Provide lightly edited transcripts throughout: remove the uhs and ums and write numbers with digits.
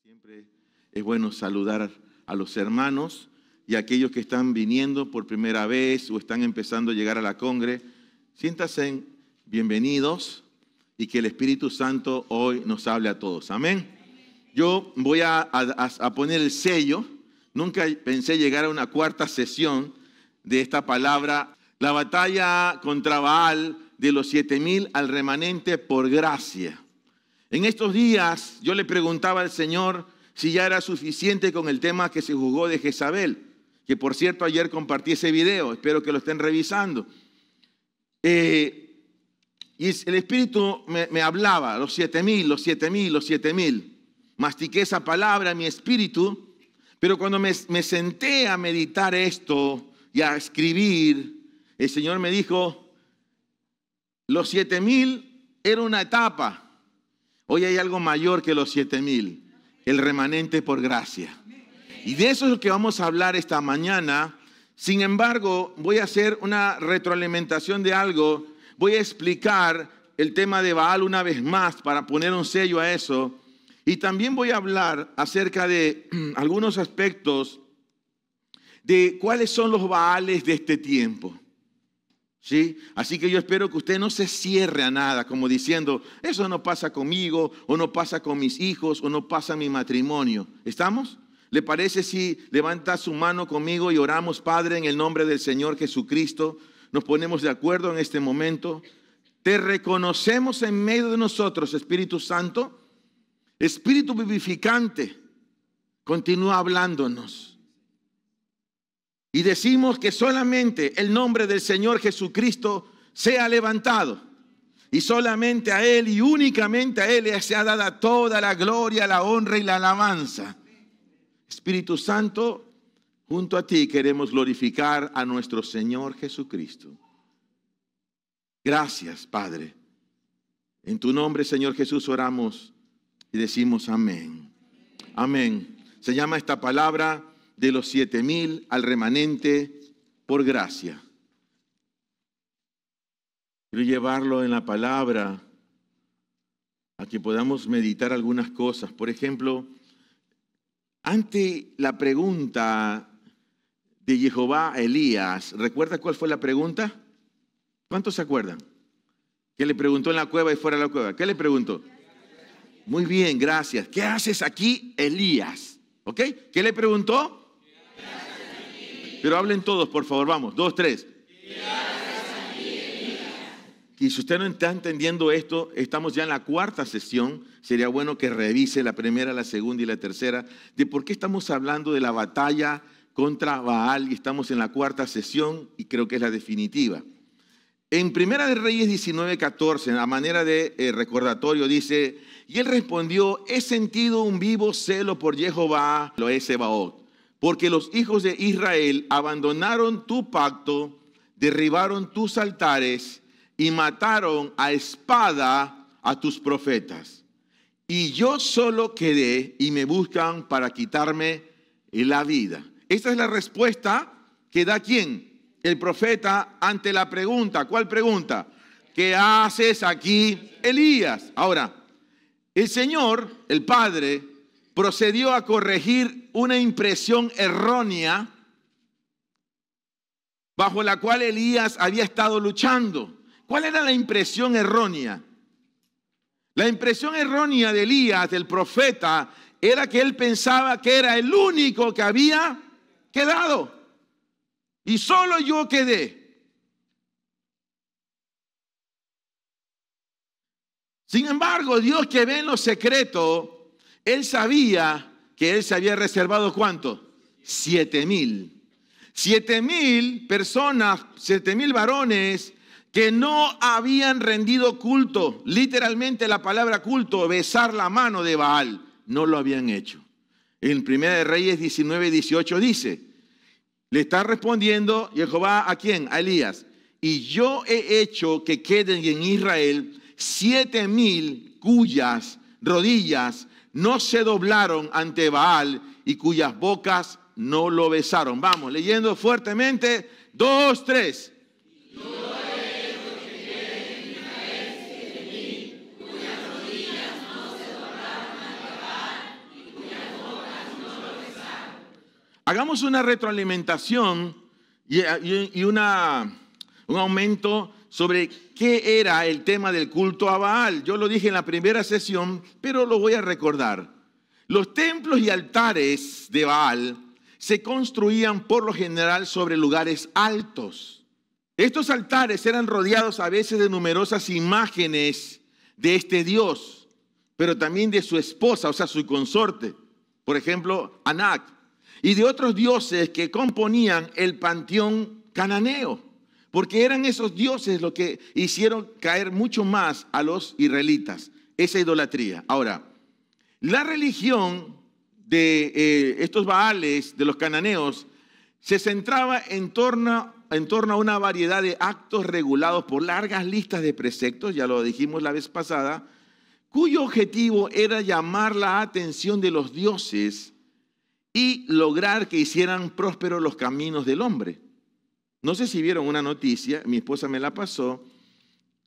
Siempre es bueno saludar a los hermanos y a aquellos que están viniendo por primera vez o están empezando a llegar a la congre. Siéntanse bienvenidos y que el Espíritu Santo hoy nos hable a todos. Amén. Yo voy a poner el sello. Nunca pensé llegar a una cuarta sesión de esta palabra. La batalla contra Baal, de los 7,000 al remanente por gracia. En estos días yo le preguntaba al Señor si ya era suficiente con el tema que se juzgó de Jezabel, que por cierto ayer compartí ese video, espero que lo estén revisando. Y el Espíritu me hablaba, los 7,000, los 7,000, los 7,000. Mastiqué esa palabra en mi espíritu, pero cuando me senté a meditar esto y a escribir, el Señor me dijo, los 7,000 era una etapa. Hoy hay algo mayor que los 7,000, el remanente por gracia. Y de eso es lo que vamos a hablar esta mañana. Sin embargo, voy a hacer una retroalimentación de algo. Voy a explicar el tema de Baal una vez más para poner un sello a eso. Y también voy a hablar acerca de algunos aspectos de cuáles son los Baales de este tiempo. ¿Sí? Así que yo espero que usted no se cierre a nada, como diciendo, eso no pasa conmigo, o no pasa con mis hijos, o no pasa en mi matrimonio. ¿Estamos? ¿Le parece si levanta su mano conmigo y oramos, Padre, en el nombre del Señor Jesucristo? Nos ponemos de acuerdo en este momento. Te reconocemos en medio de nosotros, Espíritu Santo, Espíritu vivificante, continúa hablándonos. Y decimos que solamente el nombre del Señor Jesucristo sea levantado. Y solamente a Él y únicamente a Él le sea dada toda la gloria, la honra y la alabanza. Espíritu Santo, junto a ti queremos glorificar a nuestro Señor Jesucristo. Gracias, Padre. En tu nombre, Señor Jesús, oramos y decimos amén. Amén. Se llama esta palabra de los 7,000 al remanente por gracia. Quiero llevarlo en la palabra a que podamos meditar algunas cosas. Por ejemplo, ante la pregunta de Jehová a Elías, ¿recuerda cuál fue la pregunta? ¿Cuántos se acuerdan? ¿Qué le preguntó en la cueva y fuera de la cueva? ¿Qué le preguntó? Muy bien, gracias. ¿Qué haces aquí, Elías? ¿Ok? ¿Qué le preguntó? Pero hablen todos, por favor, vamos, 2, 3. Y si usted no está entendiendo esto, estamos ya en la cuarta sesión. Sería bueno que revise la primera, la segunda y la tercera, de por qué estamos hablando de la batalla contra Baal, y estamos en la cuarta sesión, y creo que es la definitiva. En Primera de Reyes 19:14, a manera de recordatorio, dice, y él respondió, he sentido un vivo celo por Jehová, lo es Sebaot, porque los hijos de Israel abandonaron tu pacto, derribaron tus altares y mataron a espada a tus profetas. Y yo solo quedé y me buscan para quitarme la vida. Esta es la respuesta que da ¿quién? El profeta ante la pregunta. ¿Cuál pregunta? ¿Qué haces aquí, Elías? Ahora, el Señor, el Padre, procedió a corregir una impresión errónea bajo la cual Elías había estado luchando. ¿Cuál era la impresión errónea? La impresión errónea de Elías, del profeta, era que él pensaba que era el único que había quedado. Y solo yo quedé. Sin embargo, Dios que ve en lo secreto, Él sabía que Él se había reservado ¿cuánto? 7,000. 7,000 personas, 7,000 varones que no habían rendido culto. Literalmente la palabra culto, besar la mano de Baal, no lo habían hecho. En Primera de Reyes 19:18 dice, le está respondiendo Jehová ¿a quién? A Elías. Y yo he hecho que queden en Israel 7,000 cuyas rodillas no se doblaron ante Baal y cuyas bocas no lo besaron. Vamos, leyendo fuertemente. 2, 3. Yo he hecho que queden en Israel 7,000 cuyas rodillas no se doblaron ante Baal y cuyas hagamos una retroalimentación y un aumento sobre qué era el tema del culto a Baal. Yo lo dije en la primera sesión, pero lo voy a recordar. Los templos y altares de Baal se construían por lo general sobre lugares altos. Estos altares eran rodeados a veces de numerosas imágenes de este dios, pero también de su esposa, o sea, su consorte. Por ejemplo, Anak, y de otros dioses que componían el panteón cananeo, porque eran esos dioses los que hicieron caer mucho más a los israelitas, esa idolatría. Ahora, la religión de estos Baales, de los cananeos, se centraba en torno a una variedad de actos regulados por largas listas de preceptos, ya lo dijimos la vez pasada, cuyo objetivo era llamar la atención de los dioses y lograr que hicieran prósperos los caminos del hombre. No sé si vieron una noticia, mi esposa me la pasó,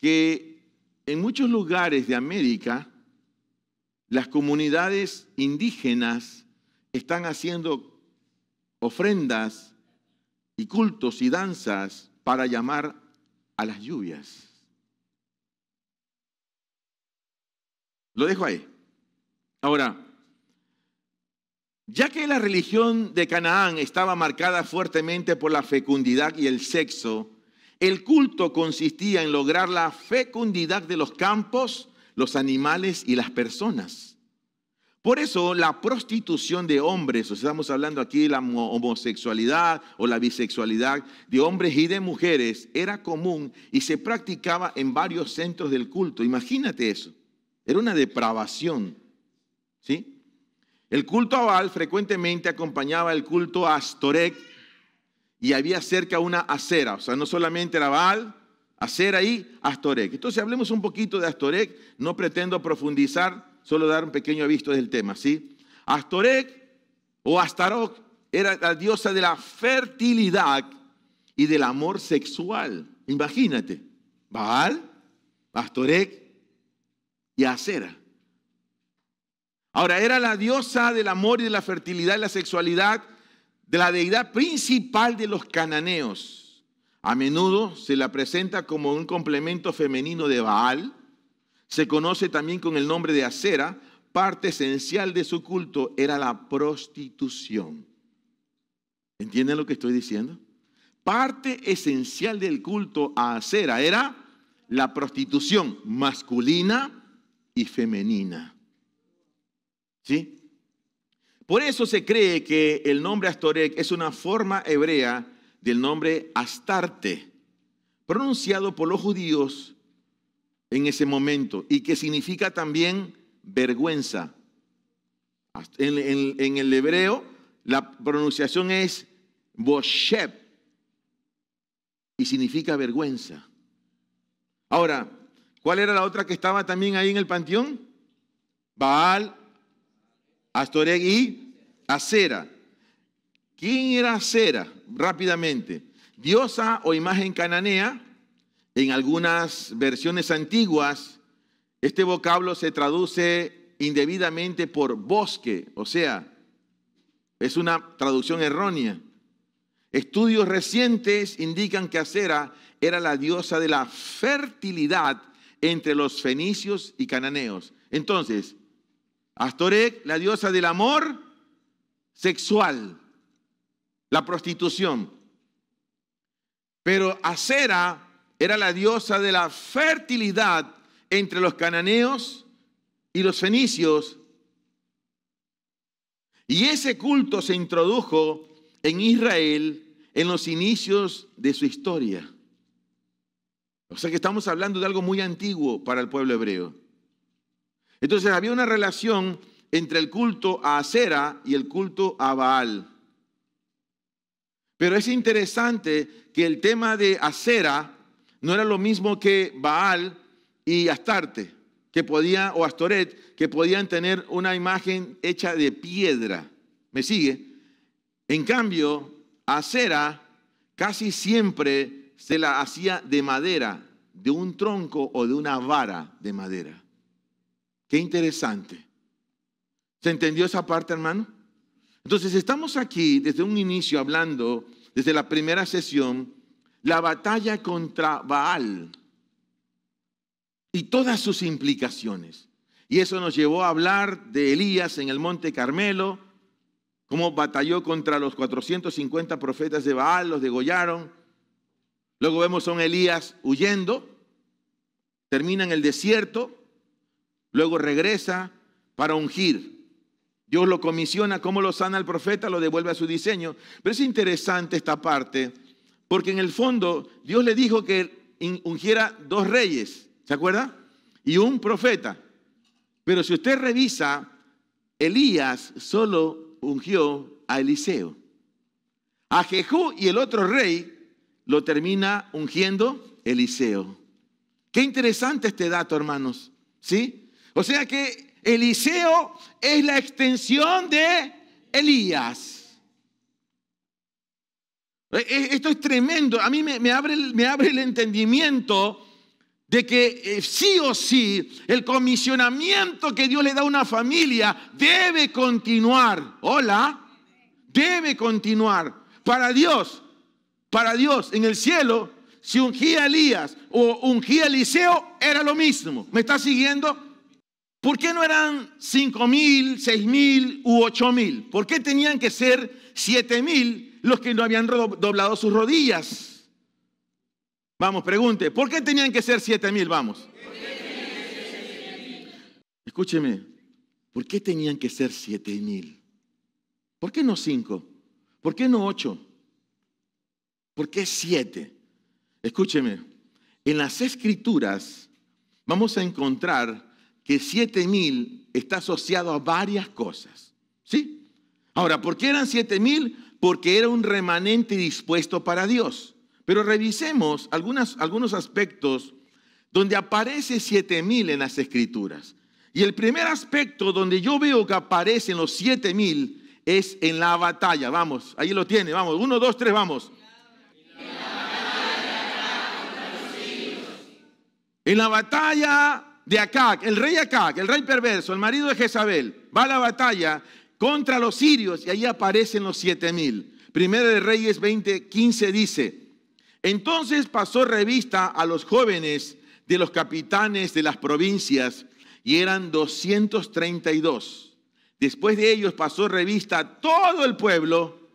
que en muchos lugares de América las comunidades indígenas están haciendo ofrendas y cultos y danzas para llamar a las lluvias. Lo dejo ahí. Ahora, ya que la religión de Canaán estaba marcada fuertemente por la fecundidad y el sexo, el culto consistía en lograr la fecundidad de los campos, los animales y las personas. Por eso la prostitución de hombres, o sea, estamos hablando aquí de la homosexualidad o la bisexualidad de hombres y de mujeres, era común y se practicaba en varios centros del culto. Imagínate eso, era una depravación, ¿sí? El culto a Baal frecuentemente acompañaba el culto a Astoreth y había cerca una Asera, o sea, no solamente era Baal, Asera y Astoreth. Entonces hablemos un poquito de Astoreth, no pretendo profundizar, solo dar un pequeño aviso del tema, ¿sí? Astoreth o Astarot era la diosa de la fertilidad y del amor sexual. Imagínate, Baal, Astoreth y Asera. Ahora, era la diosa del amor y de la fertilidad y la sexualidad de la deidad principal de los cananeos. A menudo se la presenta como un complemento femenino de Baal. Se conoce también con el nombre de Asera. Parte esencial de su culto era la prostitución. ¿Entienden lo que estoy diciendo? Parte esencial del culto a Asera era la prostitución masculina y femenina. ¿Sí? Por eso se cree que el nombre Astoreth es una forma hebrea del nombre Astarte, pronunciado por los judíos en ese momento y que significa también vergüenza. En el hebreo la pronunciación es Bosheb y significa vergüenza. Ahora, ¿cuál era la otra que estaba también ahí en el panteón? Baal, Astoreth y Asera. ¿Quién era Asera? Rápidamente. Diosa o imagen cananea. En algunas versiones antiguas, este vocablo se traduce indebidamente por bosque, o sea, es una traducción errónea. Estudios recientes indican que Asera era la diosa de la fertilidad entre los fenicios y cananeos. Entonces, Astoreth, la diosa del amor sexual, la prostitución. Pero Asera era la diosa de la fertilidad entre los cananeos y los fenicios. Y ese culto se introdujo en Israel en los inicios de su historia. O sea que estamos hablando de algo muy antiguo para el pueblo hebreo. Entonces había una relación entre el culto a Asera y el culto a Baal. Pero es interesante que el tema de Asera no era lo mismo que Baal y Astarte, o Astoreth, que podían tener una imagen hecha de piedra. ¿Me sigue? En cambio, Asera casi siempre se la hacía de madera, de un tronco o de una vara de madera. Qué interesante. ¿Se entendió esa parte, hermano? Entonces estamos aquí desde un inicio hablando, desde la primera sesión, la batalla contra Baal y todas sus implicaciones. Y eso nos llevó a hablar de Elías en el Monte Carmelo, cómo batalló contra los 450 profetas de Baal, los degollaron. Luego vemos a un Elías huyendo, termina en el desierto, luego regresa para ungir. Dios lo comisiona, cómo lo sana el profeta, lo devuelve a su diseño. Pero es interesante esta parte, porque en el fondo Dios le dijo que ungiera 2 reyes, ¿se acuerda? Y un profeta. Pero si usted revisa, Elías solo ungió a Eliseo. A Jehú y el otro rey lo termina ungiendo Eliseo. Qué interesante este dato, hermanos, ¿sí? O sea que Eliseo es la extensión de Elías. Esto es tremendo. A mí me abre el entendimiento de que sí o sí el comisionamiento que Dios le da a una familia debe continuar. Hola, debe continuar. Para Dios en el cielo, si ungía a Elías o ungía a Eliseo, era lo mismo. ¿Me está siguiendo? ¿Por qué no eran 5,000, 6,000 u 8,000? ¿Por qué tenían que ser 7,000 los que no habían doblado sus rodillas? Vamos, pregunte, ¿por qué tenían que ser 7,000? Vamos. Escúcheme, ¿por qué tenían que ser 7,000? ¿Por qué no 5? ¿Por qué no 8? ¿Por qué 7? Escúcheme, en las Escrituras vamos a encontrar que 7,000 está asociado a varias cosas, ¿sí? Ahora, ¿por qué eran 7,000? Porque era un remanente dispuesto para Dios. Pero revisemos algunos aspectos donde aparece 7,000 en las Escrituras. Y el primer aspecto donde yo veo que aparecen los 7,000 es en la batalla. Vamos, ahí lo tiene, vamos, 1, 2, 3, vamos. En la batalla de Acab, el rey perverso, el marido de Jezabel, va a la batalla contra los sirios y ahí aparecen los 7,000. Primera de Reyes 20:15 dice: entonces pasó revista a los jóvenes de los capitanes de las provincias y eran 232. Después de ellos pasó revista a todo el pueblo,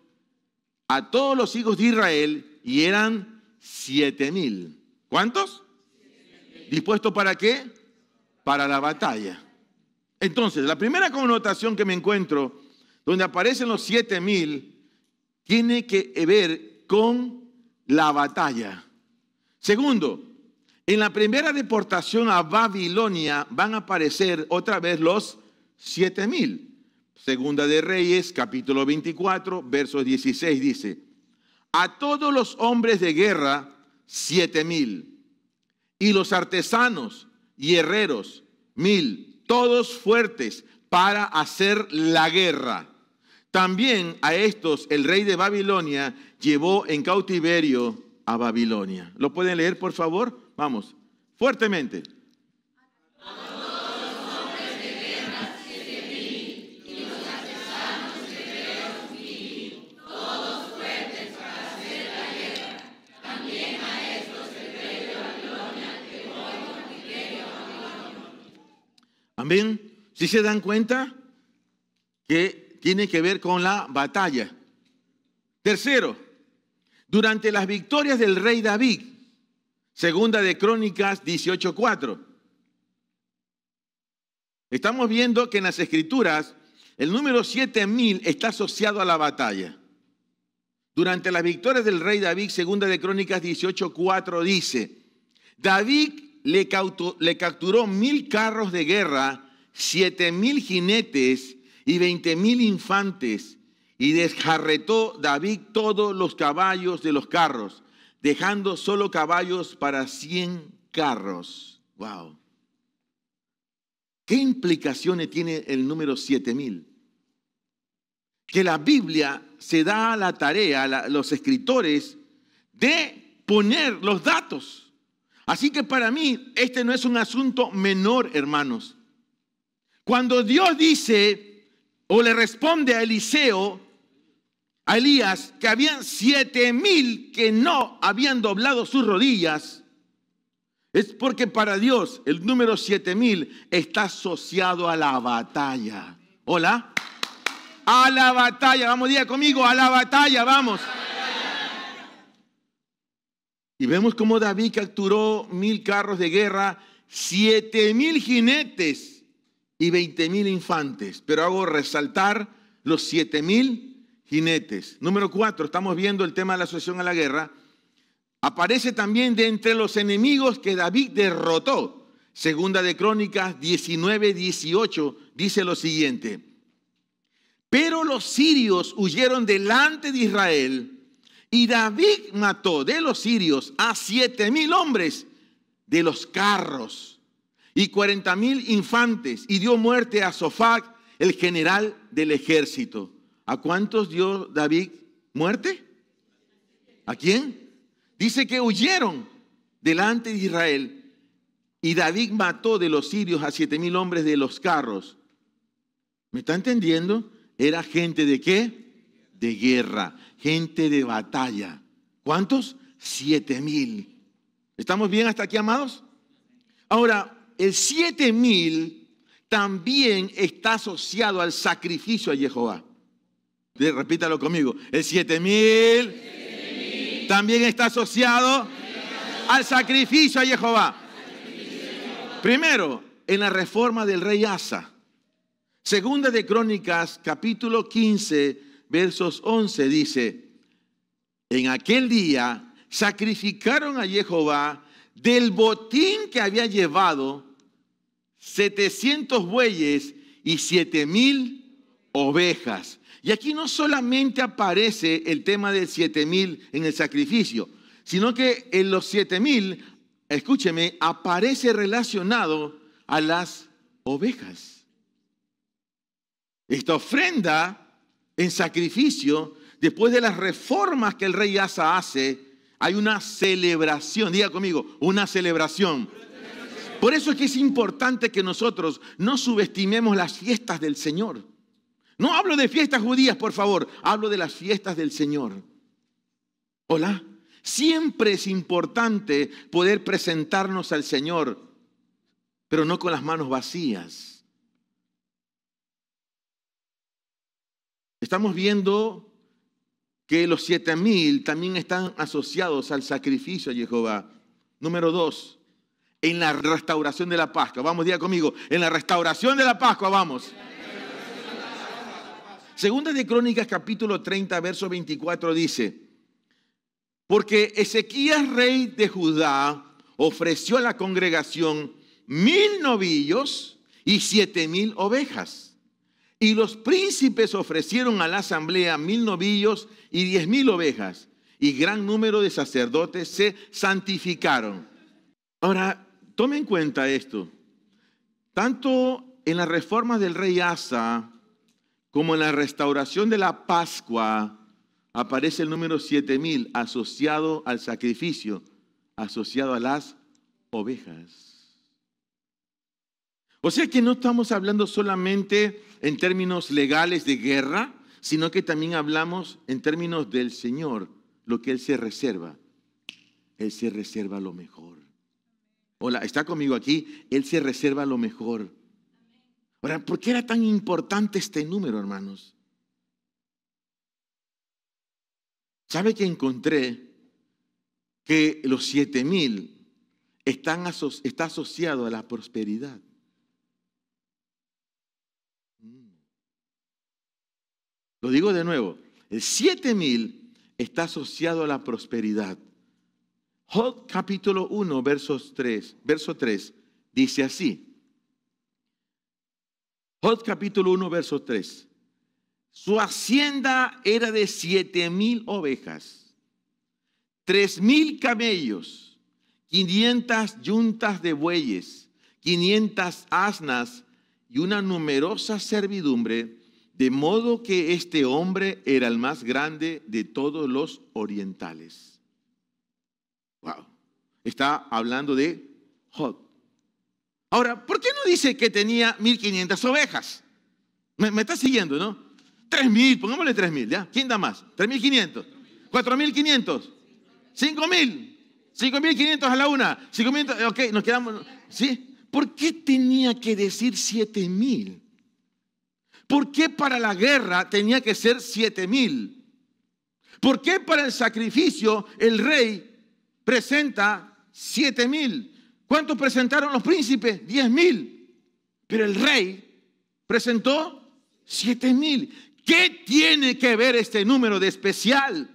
a todos los hijos de Israel y eran 7,000. ¿Cuántos? ¿Dispuestos para qué? Para la batalla. Entonces, la primera connotación que me encuentro, donde aparecen los 7,000, tiene que ver con la batalla. Segundo, en la primera deportación a Babilonia van a aparecer otra vez los 7,000. Segunda de Reyes, capítulo 24, versos 16 dice: a todos los hombres de guerra, 7,000. Y los artesanos y herreros, 1,000, todos fuertes para hacer la guerra. También a estos el rey de Babilonia llevó en cautiverio a Babilonia. ¿Lo pueden leer, por favor? Vamos, fuertemente. Amén. ¿Sí se dan cuenta que tiene que ver con la batalla? Tercero, durante las victorias del rey David, segunda de Crónicas 18:4. Estamos viendo que en las Escrituras el número 7,000 está asociado a la batalla. Durante las victorias del rey David, segunda de Crónicas 18:4 dice: David le capturó 1,000 carros de guerra, 7,000 jinetes y 20,000 infantes, y desjarretó David todos los caballos de los carros, dejando solo caballos para 100 carros. Wow. ¿Qué implicaciones tiene el número 7,000? Que la Biblia se da a la tarea, los escritores, de poner los datos. Así que para mí, este no es un asunto menor, hermanos. Cuando Dios dice o le responde a Eliseo, a Elías, que habían 7,000 que no habían doblado sus rodillas, es porque para Dios el número 7,000 está asociado a la batalla. Hola. A la batalla. Vamos, diga conmigo, a la batalla, vamos. Y vemos cómo David capturó 1,000 carros de guerra, 7,000 jinetes y 20,000 infantes. Pero hago resaltar los 7,000 jinetes. Número 4, estamos viendo el tema de la asociación a la guerra. Aparece también de entre los enemigos que David derrotó. Segunda de Crónicas 19:18 dice lo siguiente. Pero los sirios huyeron delante de Israel y David mató de los sirios a 7,000 hombres de los carros y 40,000 infantes y dio muerte a Sofac, el general del ejército. ¿A cuántos dio David muerte? ¿A quién? Dice que huyeron delante de Israel y David mató de los sirios a 7,000 hombres de los carros. ¿Me está entendiendo? Era gente de ¿qué? De guerra, gente de batalla. ¿Cuántos? 7,000. ¿Estamos bien hasta aquí, amados? Ahora, el 7,000 también está asociado al sacrificio a Jehová. Repítalo conmigo. El 7,000 también está asociado al sacrificio a Jehová. Primero, en la reforma del rey Asa. Segunda de Crónicas, capítulo 15, versos 11, dice: en aquel día sacrificaron a Jehová del botín que había llevado 700 bueyes y 7,000 ovejas. Y aquí no solamente aparece el tema del 7,000 en el sacrificio, sino que en los 7,000, escúcheme, aparece relacionado a las ovejas. Esta ofrenda en sacrificio, después de las reformas que el rey Asa hace, hay una celebración. Diga conmigo, una celebración. Por eso es que es importante que nosotros no subestimemos las fiestas del Señor. No hablo de fiestas judías, por favor. Hablo de las fiestas del Señor. Hola. Siempre es importante poder presentarnos al Señor, pero no con las manos vacías. Estamos viendo que los 7,000 también están asociados al sacrificio a Jehová. Número 2, en la restauración de la Pascua. Vamos, diga conmigo, en la restauración de la Pascua, vamos. Segunda de Crónicas, capítulo 30, verso 24 dice: porque Ezequías, rey de Judá, ofreció a la congregación 1,000 novillos y 7,000 ovejas. Y los príncipes ofrecieron a la asamblea 1,000 novillos y 10,000 ovejas. Y gran número de sacerdotes se santificaron. Ahora, tome en cuenta esto. Tanto en la reforma del rey Asa como en la restauración de la Pascua, aparece el número 7,000 asociado al sacrificio, asociado a las ovejas. O sea que no estamos hablando solamente en términos legales de guerra, sino que también hablamos en términos del Señor, lo que Él se reserva. Él se reserva lo mejor. Hola, ¿está conmigo aquí? Él se reserva lo mejor. Ahora, ¿por qué era tan importante este número, hermanos? ¿Sabe que encontré que los 7,000 está asociado a la prosperidad? Lo digo de nuevo, el 7,000 está asociado a la prosperidad. Job capítulo 1, verso 3 dice así. Job capítulo 1, verso 3. Su hacienda era de 7,000 ovejas, 3,000 camellos, 500 yuntas de bueyes, 500 asnas y una numerosa servidumbre, de modo que este hombre era el más grande de todos los orientales. Wow. Está hablando de Job. Ahora, ¿por qué no dice que tenía 1,500 ovejas? ¿Me está siguiendo, no? 3.000, pongámosle 3.000, ¿ya? ¿Quién da más? 3.500, 4.500, 5.000, 5.500 a la una, 5.000, ok, nos quedamos, ¿sí? ¿Por qué tenía que decir 7.000? ¿Por qué para la guerra tenía que ser 7.000? ¿Por qué para el sacrificio el rey presenta 7.000? ¿Cuántos presentaron los príncipes? 10.000. Pero el rey presentó 7.000. ¿Qué tiene que ver este número de especial?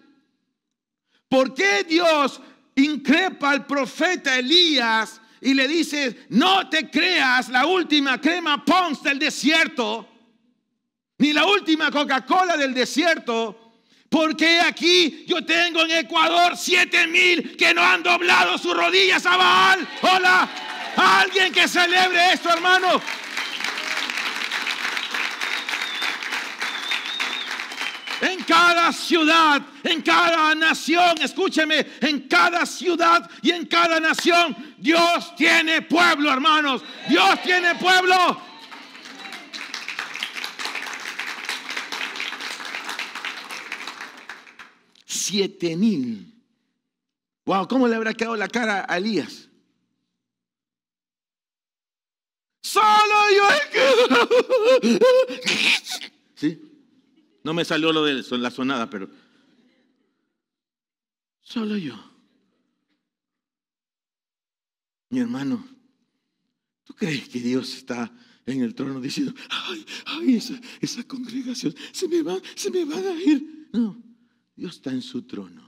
¿Por qué Dios increpa al profeta Elías y le dice, no te creas la última crema Pons del desierto, ni la última Coca-Cola del desierto? Porque aquí yo tengo en Ecuador 7.000 que no han doblado sus rodillas a Baal. Hola, alguien que celebre esto, hermano. En cada ciudad, en cada nación, escúcheme, en cada ciudad y en cada nación, Dios tiene pueblo, hermanos. Dios tiene pueblo. $7.000. Wow, ¿cómo le habrá quedado la cara a Elías? Solo yo he quedado. ¿Sí? No me salió lo de la sonada, pero solo yo. Mi hermano, ¿tú crees que Dios está en el trono diciendo, ay, esa congregación se me van a ir? No, Dios está en su trono.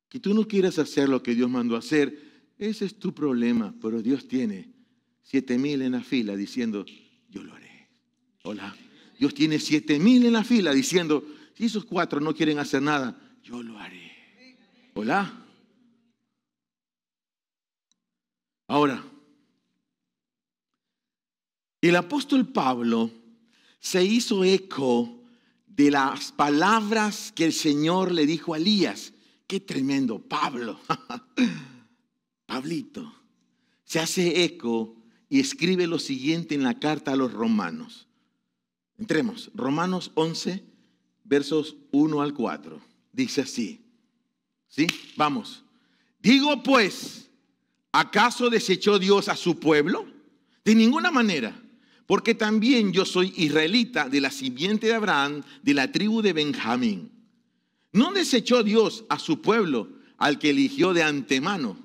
Que tú no quieras hacer lo que Dios mandó hacer, ese es tu problema, pero Dios tiene 7.000 en la fila diciendo, yo lo haré. Hola. Dios tiene 7.000 en la fila diciendo, si esos 4 no quieren hacer nada, yo lo haré. Hola. Ahora, el apóstol Pablo se hizo eco de las palabras que el Señor le dijo a Elías. Qué tremendo, Pablo. Pablito se hace eco y escribe lo siguiente en la carta a los romanos. Entremos, Romanos 11, versos 1 al 4. Dice así, ¿sí? Vamos. Digo pues, ¿acaso desechó Dios a su pueblo? De ninguna manera, porque también yo soy israelita de la simiente de Abraham, de la tribu de Benjamín. ¿No desechó Dios a su pueblo, al que eligió de antemano?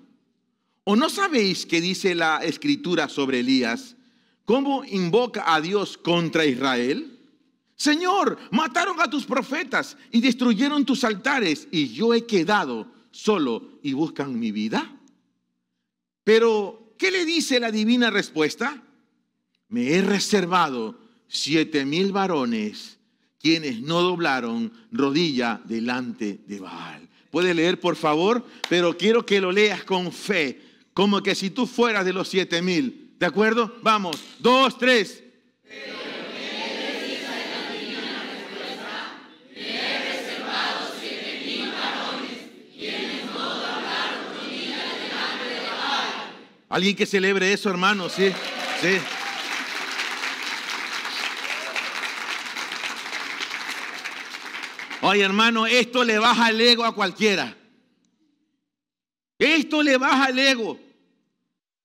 ¿O no sabéis qué dice la Escritura sobre Elías? ¿Cómo invoca a Dios contra Israel? Señor, mataron a tus profetas y destruyeron tus altares, y yo he quedado solo y buscan mi vida. Pero, ¿qué le dice la divina respuesta? Me he reservado 7.000 varones, quienes no doblaron rodilla delante de Baal. ¿Puede leer, por favor? Pero quiero que lo leas con fe, como que si tú fueras de los 7.000. ¿De acuerdo? Vamos, 2, 3. Pero ¿qué le dice la divina respuesta? Me he reservado 7.000 varones, quienes no doblaron rodillas delante de Baal. ¿Alguien que celebre eso, hermano? Sí, sí. Oye, hermano, esto le baja el ego a cualquiera. Esto le baja el ego.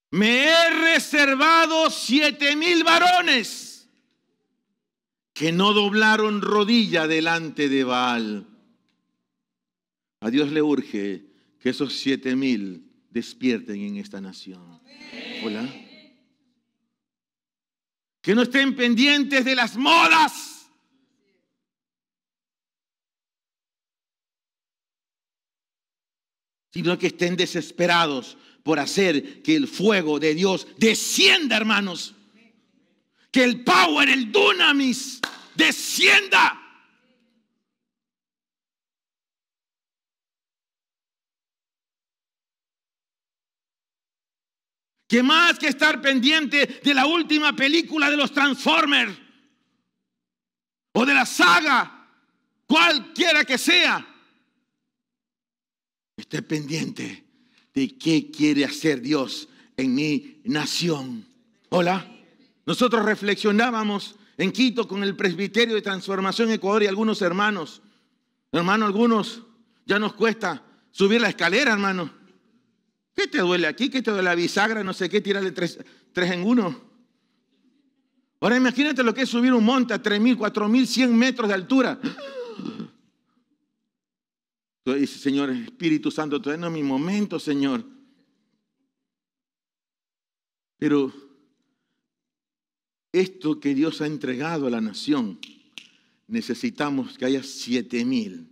Me he reservado 7.000 varones que no doblaron rodilla delante de Baal. A Dios le urge que esos 7.000 despierten en esta nación. Hola. Que no estén pendientes de las modas. Sino que estén desesperados por hacer que el fuego de Dios descienda, hermanos. Que el power, el dunamis, descienda. Que más que estar pendiente de la última película de los Transformers o de la saga, cualquiera que sea, esté pendiente de qué quiere hacer Dios en mi nación. Hola. Nosotros reflexionábamos en Quito con el Presbiterio de Transformación Ecuador y algunos hermanos. Hermano, algunos ya nos cuesta subir la escalera, hermano. ¿Qué te duele aquí? ¿Qué te duele la bisagra? No sé qué, tirarle tres en uno. Ahora imagínate lo que es subir un monte a 3.000, 4.100 metros de altura. Entonces dice, Señor, Espíritu Santo, todavía no es mi momento, Señor. Pero esto que Dios ha entregado a la nación, necesitamos que haya 7.000.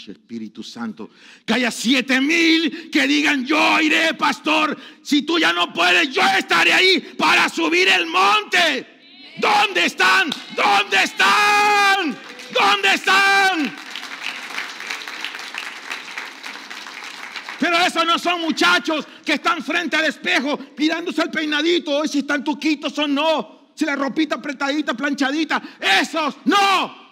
Espíritu Santo, que haya 7.000 que digan, yo iré, pastor. Si tú ya no puedes, yo estaré ahí para subir el monte. ¿Dónde están? ¿Dónde están? ¿Dónde están? Pero esos no son muchachos que están frente al espejo mirándose el peinadito, hoy si están tuquitos o no, si la ropita apretadita, planchadita. Esos no.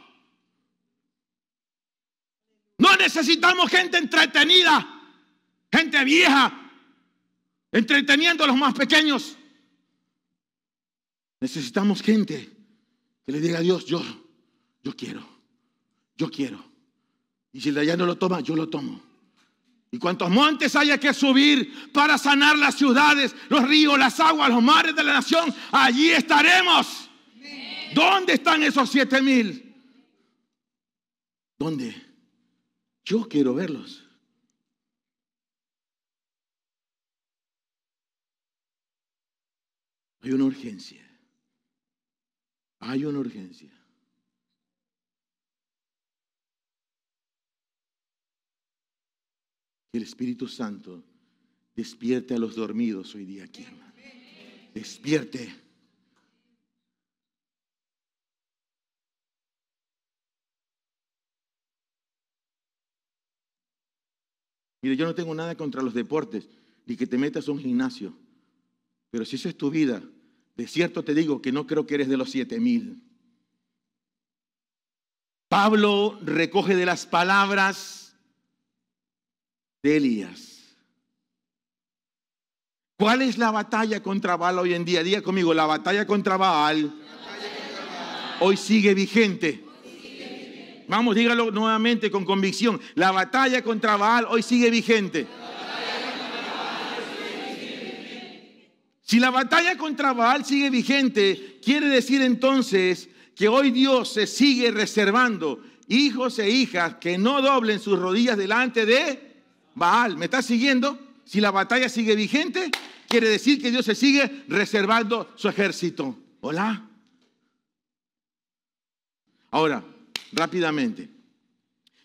No necesitamos gente entretenida, gente vieja, entreteniendo a los más pequeños. Necesitamos gente que le diga a Dios, yo quiero. Y si de allá no lo toma, yo lo tomo. Y cuantos montes haya que subir para sanar las ciudades, los ríos, las aguas, los mares de la nación, allí estaremos. ¿Dónde están esos 7.000? ¿Dónde? Yo quiero verlos. Hay una urgencia. Hay una urgencia. Que el Espíritu Santo despierte a los dormidos hoy día aquí, hermano. Despierte. Mire, yo no tengo nada contra los deportes, ni que te metas a un gimnasio. Pero si esa es tu vida, de cierto te digo que no creo que eres de los 7.000. Pablo recoge de las palabras de Elías. ¿Cuál es la batalla contra Baal hoy en día? Diga conmigo, la batalla contra Baal hoy sigue vigente. Vamos, dígalo nuevamente con convicción. La batalla contra Baal hoy sigue vigente. Si la batalla contra Baal sigue vigente, quiere decir entonces que hoy Dios se sigue reservando hijos e hijas que no doblen sus rodillas delante de Baal. ¿Me estás siguiendo? Si la batalla sigue vigente, quiere decir que Dios se sigue reservando su ejército. ¿Hola? Ahora, rápidamente,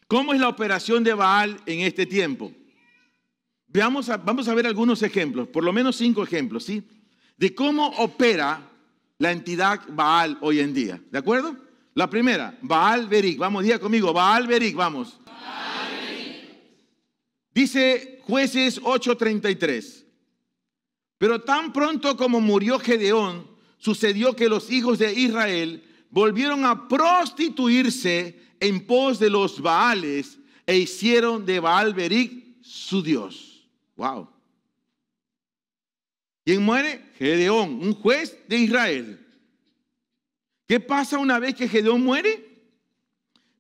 ¿cómo es la operación de Baal en este tiempo? Vamos a ver algunos ejemplos, por lo menos 5 ejemplos, ¿sí? De cómo opera la entidad Baal hoy en día. ¿De acuerdo? La primera, Baal Berik. Vamos, diga conmigo, Baal Berik, vamos. Baal Berik. Dice Jueces 8:33. Pero tan pronto como murió Gedeón, sucedió que los hijos de Israel volvieron a prostituirse en pos de los Baales e hicieron de Baal Berik su Dios. Wow. ¿Quién muere? Gedeón, un juez de Israel. ¿Qué pasa una vez que Gedeón muere?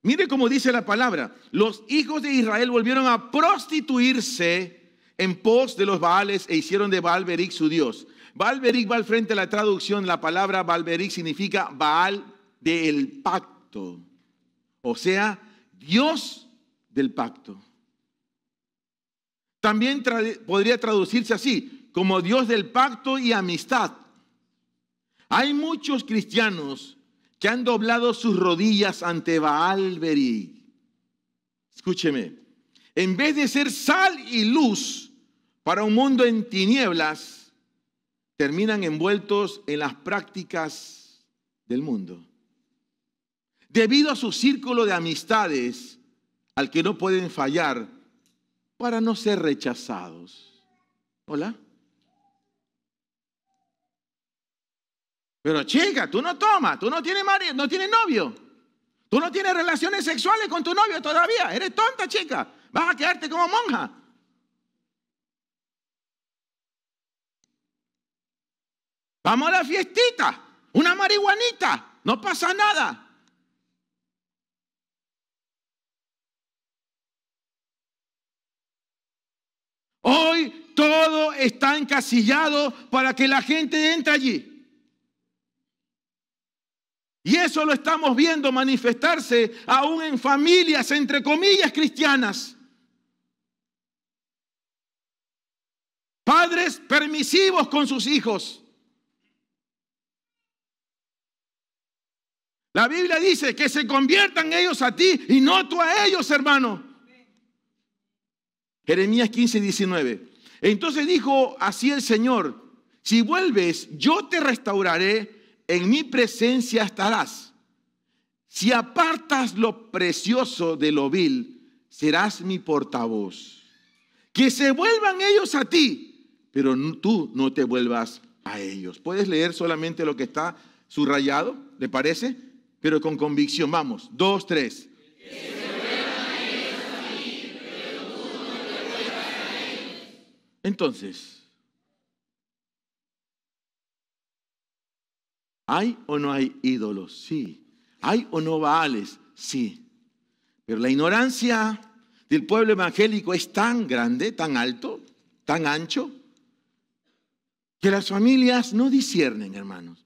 Mire cómo dice la palabra. Los hijos de Israel volvieron a prostituirse en pos de los Baales e hicieron de Baal Berik su Dios. Baal Berik va al frente de la traducción. La palabra Baal Berik significa Baal del pacto. O sea, Dios del pacto. También podría traducirse así, como Dios del pacto y amistad. Hay muchos cristianos que han doblado sus rodillas ante Baal Berik. Escúcheme, en vez de ser sal y luz para un mundo en tinieblas, terminan envueltos en las prácticas del mundo. Debido a su círculo de amistades al que no pueden fallar, para no ser rechazados. ¿Hola? Pero chica, tú no tomas, tú no tienes marido, no tienes novio. Tú no tienes relaciones sexuales con tu novio todavía. Eres tonta, chica. Vas a quedarte como monja. Vamos a la fiestita. Una marihuanita, no pasa nada. Hoy todo está encasillado para que la gente entre allí. Y eso lo estamos viendo manifestarse aún en familias, entre comillas, cristianas. Padres permisivos con sus hijos. La Biblia dice que se conviertan ellos a ti y no tú a ellos, hermano. Jeremías 15:19. Entonces dijo así el Señor: si vuelves, yo te restauraré, en mi presencia estarás. Si apartas lo precioso de lo vil, serás mi portavoz. Que se vuelvan ellos a ti, pero tú no te vuelvas a ellos. ¿Puedes leer solamente lo que está subrayado? ¿Le parece? Pero con convicción. Vamos, 2, 3. Entonces, ¿hay o no hay ídolos? Sí. ¿Hay o no Baales? Sí. Pero la ignorancia del pueblo evangélico es tan grande, tan alto, tan ancho, que las familias no disciernen, hermanos.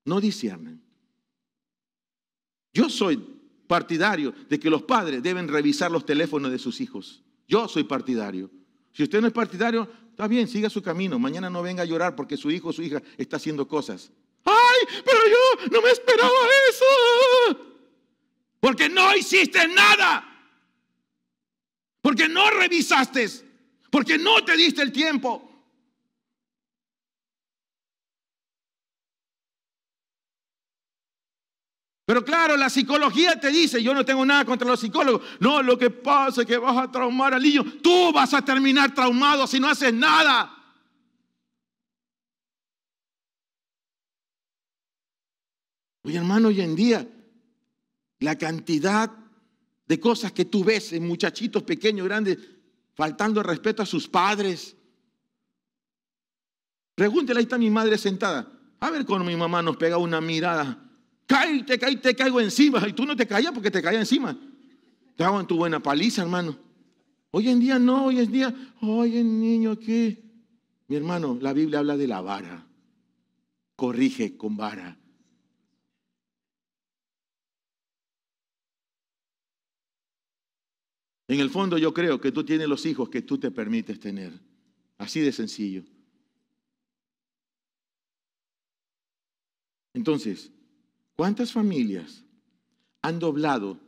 No disciernen. Yo soy partidario de que los padres deben revisar los teléfonos de sus hijos. Yo soy partidario. Si usted no es partidario, está bien, siga su camino. Mañana no venga a llorar porque su hijo o su hija está haciendo cosas. ¡Ay, pero yo no me esperaba eso! Porque no hiciste nada. Porque no revisaste. Porque no te diste el tiempo. Pero claro, la psicología te dice, yo no tengo nada contra los psicólogos. No, lo que pasa es que vas a traumar al niño. Tú vas a terminar traumado si no haces nada. Oye, hermano, hoy en día, la cantidad de cosas que tú ves en muchachitos pequeños, grandes, faltando el respeto a sus padres. Pregúntele, ahí está mi madre sentada. A ver cuando mi mamá nos pega una mirada. Cállate, te caigo encima. Y tú no te callas porque te caes encima. Te hago en tu buena paliza, hermano. Hoy en día no, hoy en día, oye, niño, ¿qué? Mi hermano, la Biblia habla de la vara. Corrige con vara. En el fondo yo creo que tú tienes los hijos que tú te permites tener. Así de sencillo. Entonces, ¿cuántas familias han doblado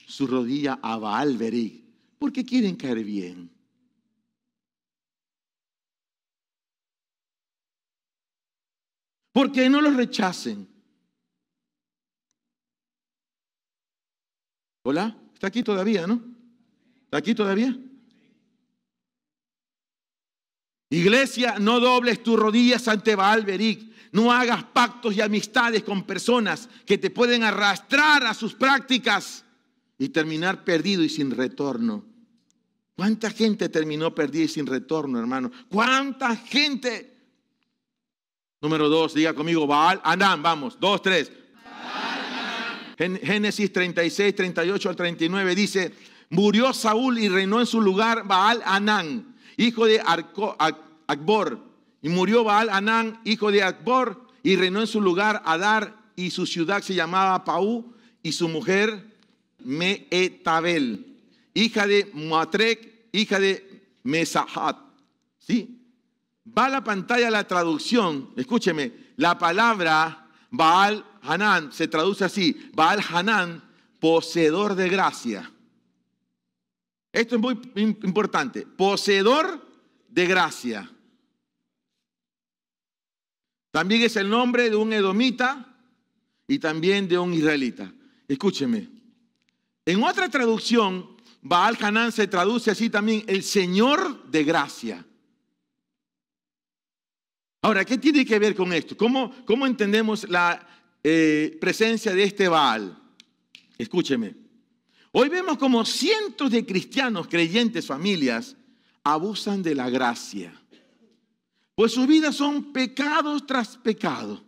su rodilla a Baal Berig porque quieren caer bien? Porque no los rechacen. ¿Hola? ¿Está aquí todavía, no? ¿Está aquí todavía? Iglesia, no dobles tus rodillas ante Baal Berig. No hagas pactos y amistades con personas que te pueden arrastrar a sus prácticas y terminar perdido y sin retorno. ¿Cuánta gente terminó perdida y sin retorno, hermano? ¿Cuánta gente? Número 2, diga conmigo, Baal Hanán, vamos, 2, 3. Génesis 36, 38 al 39 dice: murió Saúl y reinó en su lugar Baal Hanán, hijo de Acbor. Y murió Baal Hanán, hijo de Acbor, y reinó en su lugar Adar, y su ciudad se llamaba Paú, y su mujer Meetabel, hija de Muatrec, hija de Mesahat. ¿Sí? Va a la pantalla la traducción. Escúcheme, la palabra Baal Hanán se traduce así: Baal Hanán, poseedor de gracia. Esto es muy importante. Poseedor de gracia. También es el nombre de un edomita y también de un israelita. Escúcheme. En otra traducción, Baal Hanán se traduce así también: el Señor de gracia. Ahora, ¿qué tiene que ver con esto? ¿Cómo entendemos la presencia de este Baal? Escúcheme. Hoy vemos como cientos de cristianos, creyentes, familias, abusan de la gracia. Pues sus vidas son pecados tras pecado.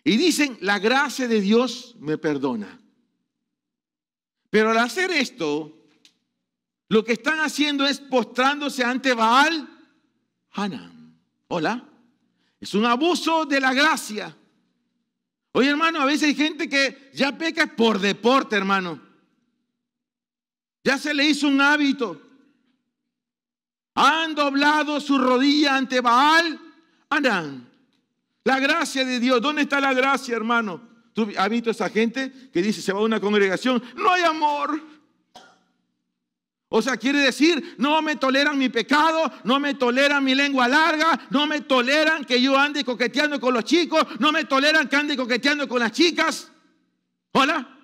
Y dicen, la gracia de Dios me perdona. Pero al hacer esto, lo que están haciendo es postrándose ante Baal Hanán. Hola. Es un abuso de la gracia. Oye, hermano, a veces hay gente que ya peca por deporte, hermano. Ya se le hizo un hábito. Han doblado su rodilla ante Baal Hanán. La gracia de Dios. ¿Dónde está la gracia, hermano? ¿Tú has visto a esa gente que dice, se va a una congregación? No hay amor. O sea, quiere decir, no me toleran mi pecado, no me toleran mi lengua larga, no me toleran que yo ande coqueteando con los chicos, no me toleran que ande coqueteando con las chicas. Hola.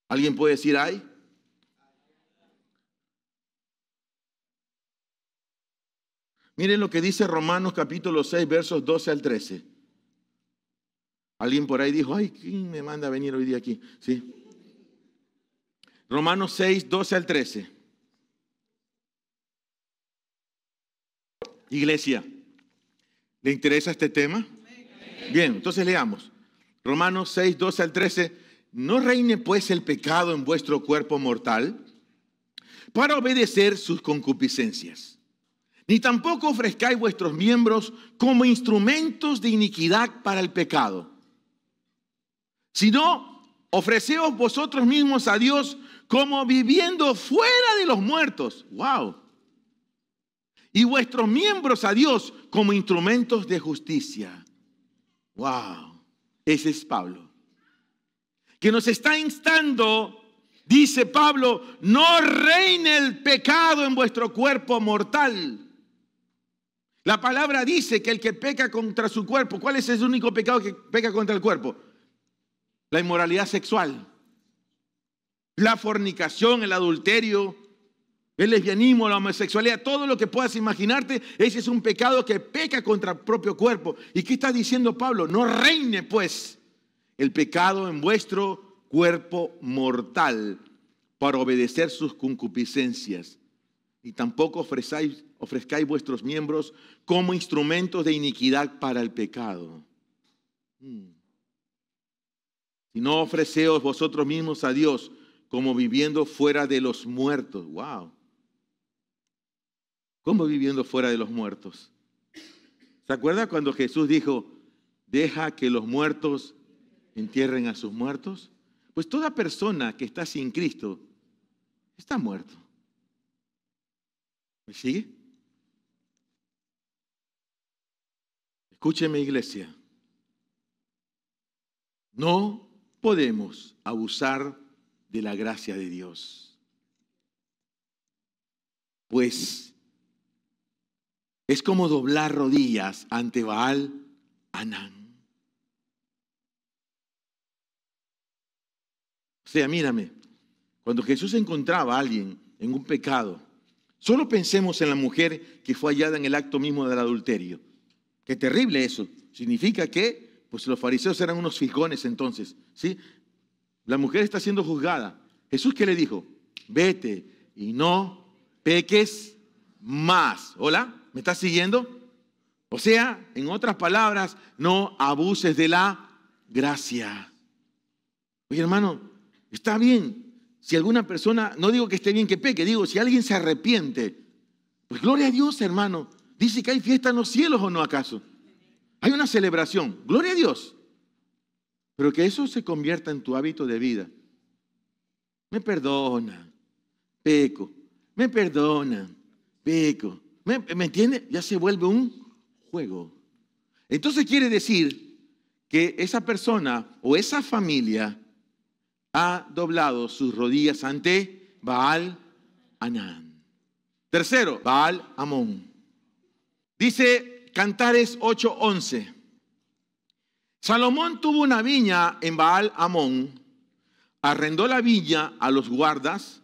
¿Alguien puede decir ay? Miren lo que dice Romanos capítulo 6, versos 12 al 13. Alguien por ahí dijo, ay, ¿quién me manda a venir hoy día aquí? ¿Sí? Romanos 6, 12 al 13. Iglesia, ¿le interesa este tema? Bien, entonces leamos. Romanos 6, 12 al 13. No reine pues el pecado en vuestro cuerpo mortal para obedecer sus concupiscencias. Ni tampoco ofrezcáis vuestros miembros como instrumentos de iniquidad para el pecado, sino ofreceos vosotros mismos a Dios como viviendo fuera de los muertos. ¡Wow! Y vuestros miembros a Dios como instrumentos de justicia. ¡Wow! Ese es Pablo, que nos está instando. Dice Pablo, no reine el pecado en vuestro cuerpo mortal. La palabra dice que el que peca contra su cuerpo, ¿cuál es el único pecado que peca contra el cuerpo? La inmoralidad sexual, la fornicación, el adulterio, el lesbianismo, la homosexualidad, todo lo que puedas imaginarte, ese es un pecado que peca contra el propio cuerpo. ¿Y qué está diciendo Pablo? No reine pues el pecado en vuestro cuerpo mortal para obedecer sus concupiscencias. Y tampoco ofrezcáis vuestros miembros como instrumentos de iniquidad para el pecado. Si no ofreceos vosotros mismos a Dios como viviendo fuera de los muertos. ¡Wow! ¿Cómo viviendo fuera de los muertos? ¿Se acuerda cuando Jesús dijo, deja que los muertos entierren a sus muertos? Pues toda persona que está sin Cristo está muerto. ¿Me sigue? Escúcheme, iglesia. No podemos abusar de la gracia de Dios. Pues es como doblar rodillas ante Baal Hanán. O sea, mírame, cuando Jesús encontraba a alguien en un pecado, solo pensemos en la mujer que fue hallada en el acto mismo del adulterio. Qué terrible eso. Significa que pues los fariseos eran unos fijones entonces, ¿sí? La mujer está siendo juzgada. Jesús, ¿qué le dijo? Vete y no peques más. ¿Hola? ¿Me estás siguiendo? O sea, en otras palabras, no abuses de la gracia. Oye, hermano, está bien. Si alguna persona, no digo que esté bien que peque, digo, si alguien se arrepiente, pues gloria a Dios, hermano. Dice que hay fiesta en los cielos, ¿o no acaso? Hay una celebración, gloria a Dios. Pero que eso se convierta en tu hábito de vida. Me perdona, peco. Me perdona, peco. ¿Me entiende? Ya se vuelve un juego. Entonces quiere decir que esa persona o esa familia ha doblado sus rodillas ante Baal Hanán. Tercero, Baal Amón. Dice Cantares 8:11. Salomón tuvo una viña en Baal Amón, arrendó la viña a los guardas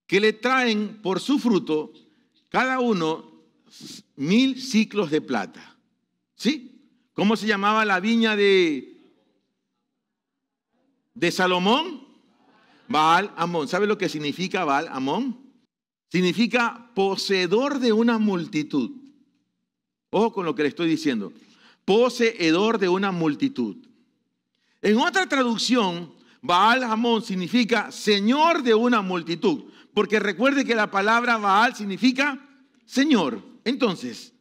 que le traen por su fruto cada uno 1000 siclos de plata. ¿Sí? ¿Cómo se llamaba la viña de Salomón? Baal Amón. ¿Sabe lo que significa Baal Amón? Significa poseedor de una multitud. Ojo con lo que le estoy diciendo. Poseedor de una multitud. En otra traducción, Baal Amón significa señor de una multitud. Porque recuerde que la palabra Baal significa señor. Entonces,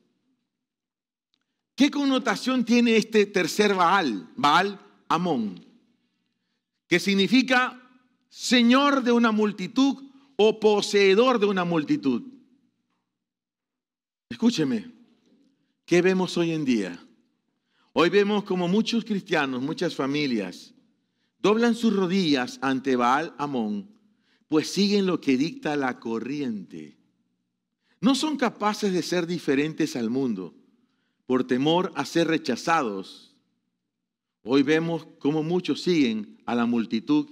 ¿qué connotación tiene este tercer Baal? Baal Amón. Que significa señor de una multitud o poseedor de una multitud. Escúcheme, ¿qué vemos hoy en día? Hoy vemos como muchos cristianos, muchas familias, doblan sus rodillas ante Baal Amón, pues siguen lo que dicta la corriente. No son capaces de ser diferentes al mundo, por temor a ser rechazados. Hoy vemos como muchos siguen a la multitud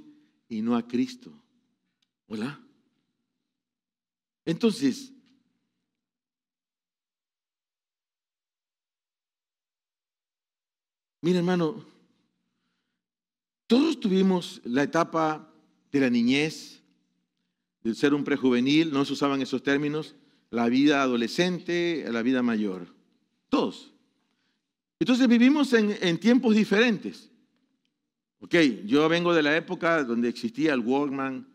y no a Cristo. ¿Hola? Entonces, mira, hermano, todos tuvimos la etapa de la niñez, del ser un prejuvenil, no se usaban esos términos, la vida adolescente, la vida mayor. Todos. Entonces vivimos en tiempos diferentes. Ok, yo vengo de la época donde existía el Walkman,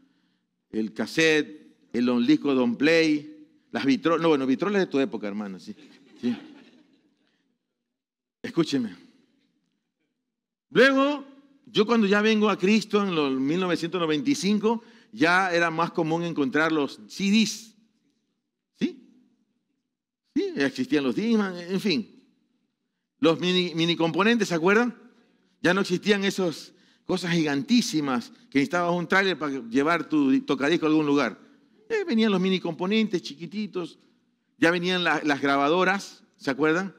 el cassette, el on disco don play, las vitrolas. No, bueno, vitrolas de tu época, hermano. Sí. Escúcheme. Luego, yo cuando ya vengo a Cristo en los 1995, ya era más común encontrar los CDs. ¿Sí? Sí, ya existían los Discman, en fin. Los mini componentes, ¿se acuerdan? Ya no existían esas cosas gigantísimas que necesitabas un tráiler para llevar tu tocadisco a algún lugar. Venían los mini componentes chiquititos, ya venían las grabadoras, ¿se acuerdan?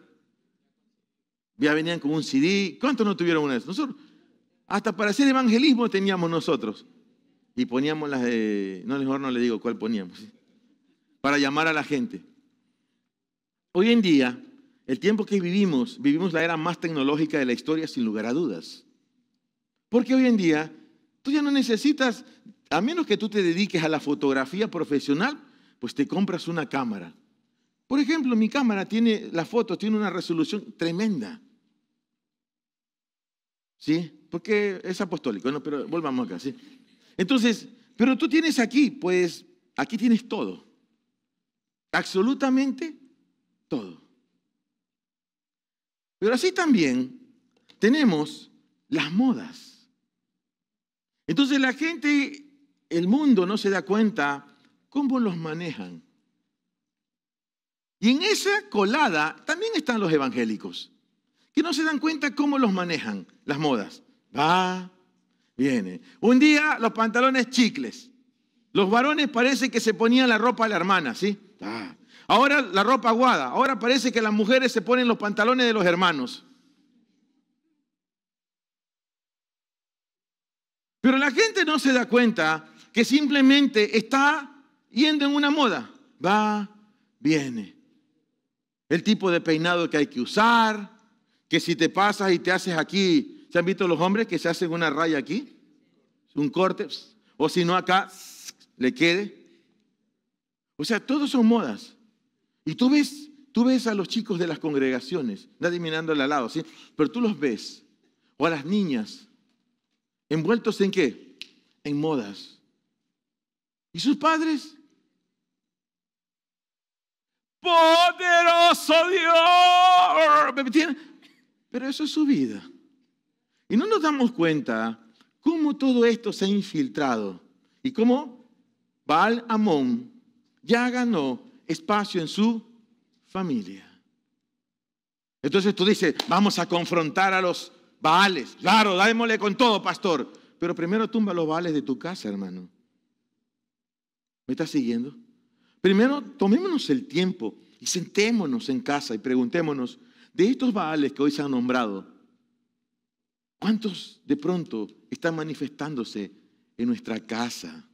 Ya venían con un CD. ¿Cuántos no tuvieron una de esas? Nosotros, hasta para hacer evangelismo teníamos nosotros. Y poníamos las de, mejor no le digo cuál poníamos, ¿sí? Para llamar a la gente. Hoy en día, el tiempo que vivimos la era más tecnológica de la historia sin lugar a dudas. Porque hoy en día, tú ya no necesitas, a menos que tú te dediques a la fotografía profesional, pues te compras una cámara. Por ejemplo, mi cámara tiene, las fotos tiene una resolución tremenda. ¿Sí? Porque es apostólico, ¿no? Pero volvamos acá, ¿sí? Entonces, pero tú tienes aquí, pues, aquí tienes todo. Absolutamente todo. Pero así también tenemos las modas. Entonces la gente, el mundo no se da cuenta cómo los manejan. Y en esa colada también están los evangélicos, que no se dan cuenta cómo los manejan las modas. Va, viene. Un día los pantalones chicles. Los varones parece que se ponían la ropa de la hermana, ¿sí? Ahora la ropa aguada. Ahora parece que las mujeres se ponen los pantalones de los hermanos. Pero la gente no se da cuenta que simplemente está yendo en una moda. Va, viene. El tipo de peinado que hay que usar, que si te pasas y te haces aquí, ¿se han visto los hombres que se hacen una raya aquí? Un corte, o si no acá, le quede. O sea, todos son modas. Y tú ves a los chicos de las congregaciones, nadie mirándole al lado, ¿sí? Pero tú los ves, o a las niñas, envueltos ¿en qué? En modas. ¿Y sus padres? ¡Poderoso Dios! Pero eso es su vida. Y no nos damos cuenta cómo todo esto se ha infiltrado y cómo Baal Amón ya ganó espacio en su familia. Entonces tú dices, vamos a confrontar a los Baales. Claro, démosle con todo, pastor. Pero primero tumba los Baales de tu casa, hermano. ¿Me estás siguiendo? Primero tomémonos el tiempo y sentémonos en casa y preguntémonos, de estos Baales que hoy se han nombrado, ¿cuántos de pronto están manifestándose en nuestra casa,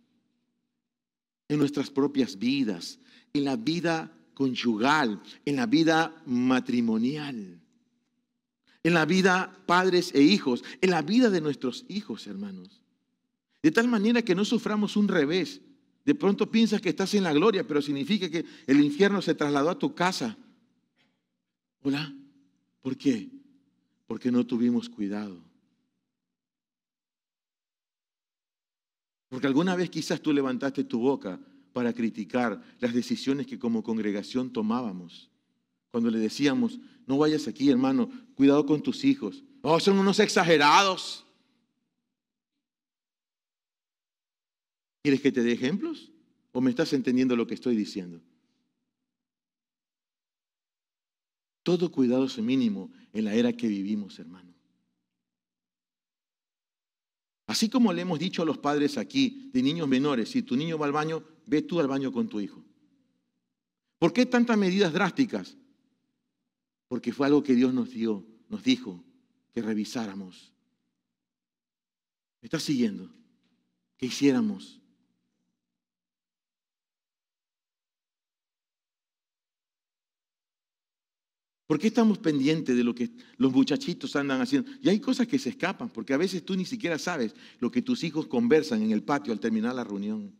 en nuestras propias vidas, en la vida conyugal, en la vida matrimonial, en la vida padres e hijos, en la vida de nuestros hijos, hermanos? De tal manera que no suframos un revés. De pronto piensas que estás en la gloria, pero significa que el infierno se trasladó a tu casa. Hola, ¿por qué? Porque no tuvimos cuidado. Porque alguna vez quizás tú levantaste tu boca para criticar las decisiones que como congregación tomábamos. Cuando le decíamos, no vayas aquí, hermano, cuidado con tus hijos. Oh, son unos exagerados. ¿Quieres que te dé ejemplos? ¿O me estás entendiendo lo que estoy diciendo? Todo cuidado es mínimo en la era que vivimos, hermano. Así como le hemos dicho a los padres aquí, de niños menores, si tu niño va al baño, ve tú al baño con tu hijo. ¿Por qué tantas medidas drásticas? Porque fue algo que Dios nos dijo que revisáramos. ¿Me estás siguiendo? ¿Qué hiciéramos? ¿Por qué estamos pendientes de lo que los muchachitos andan haciendo? Y hay cosas que se escapan, porque a veces tú ni siquiera sabes lo que tus hijos conversan en el patio al terminar la reunión.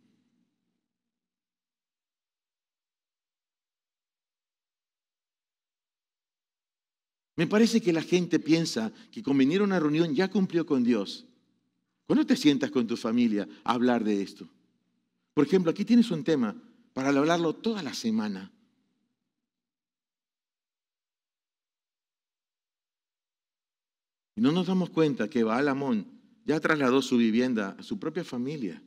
Me parece que la gente piensa que con venir a una reunión ya cumplió con Dios. ¿Cuándo te sientas con tu familia a hablar de esto? Por ejemplo, aquí tienes un tema para hablarlo toda la semana. Y no nos damos cuenta que Baal-Hamón ya trasladó su vivienda a su propia familia.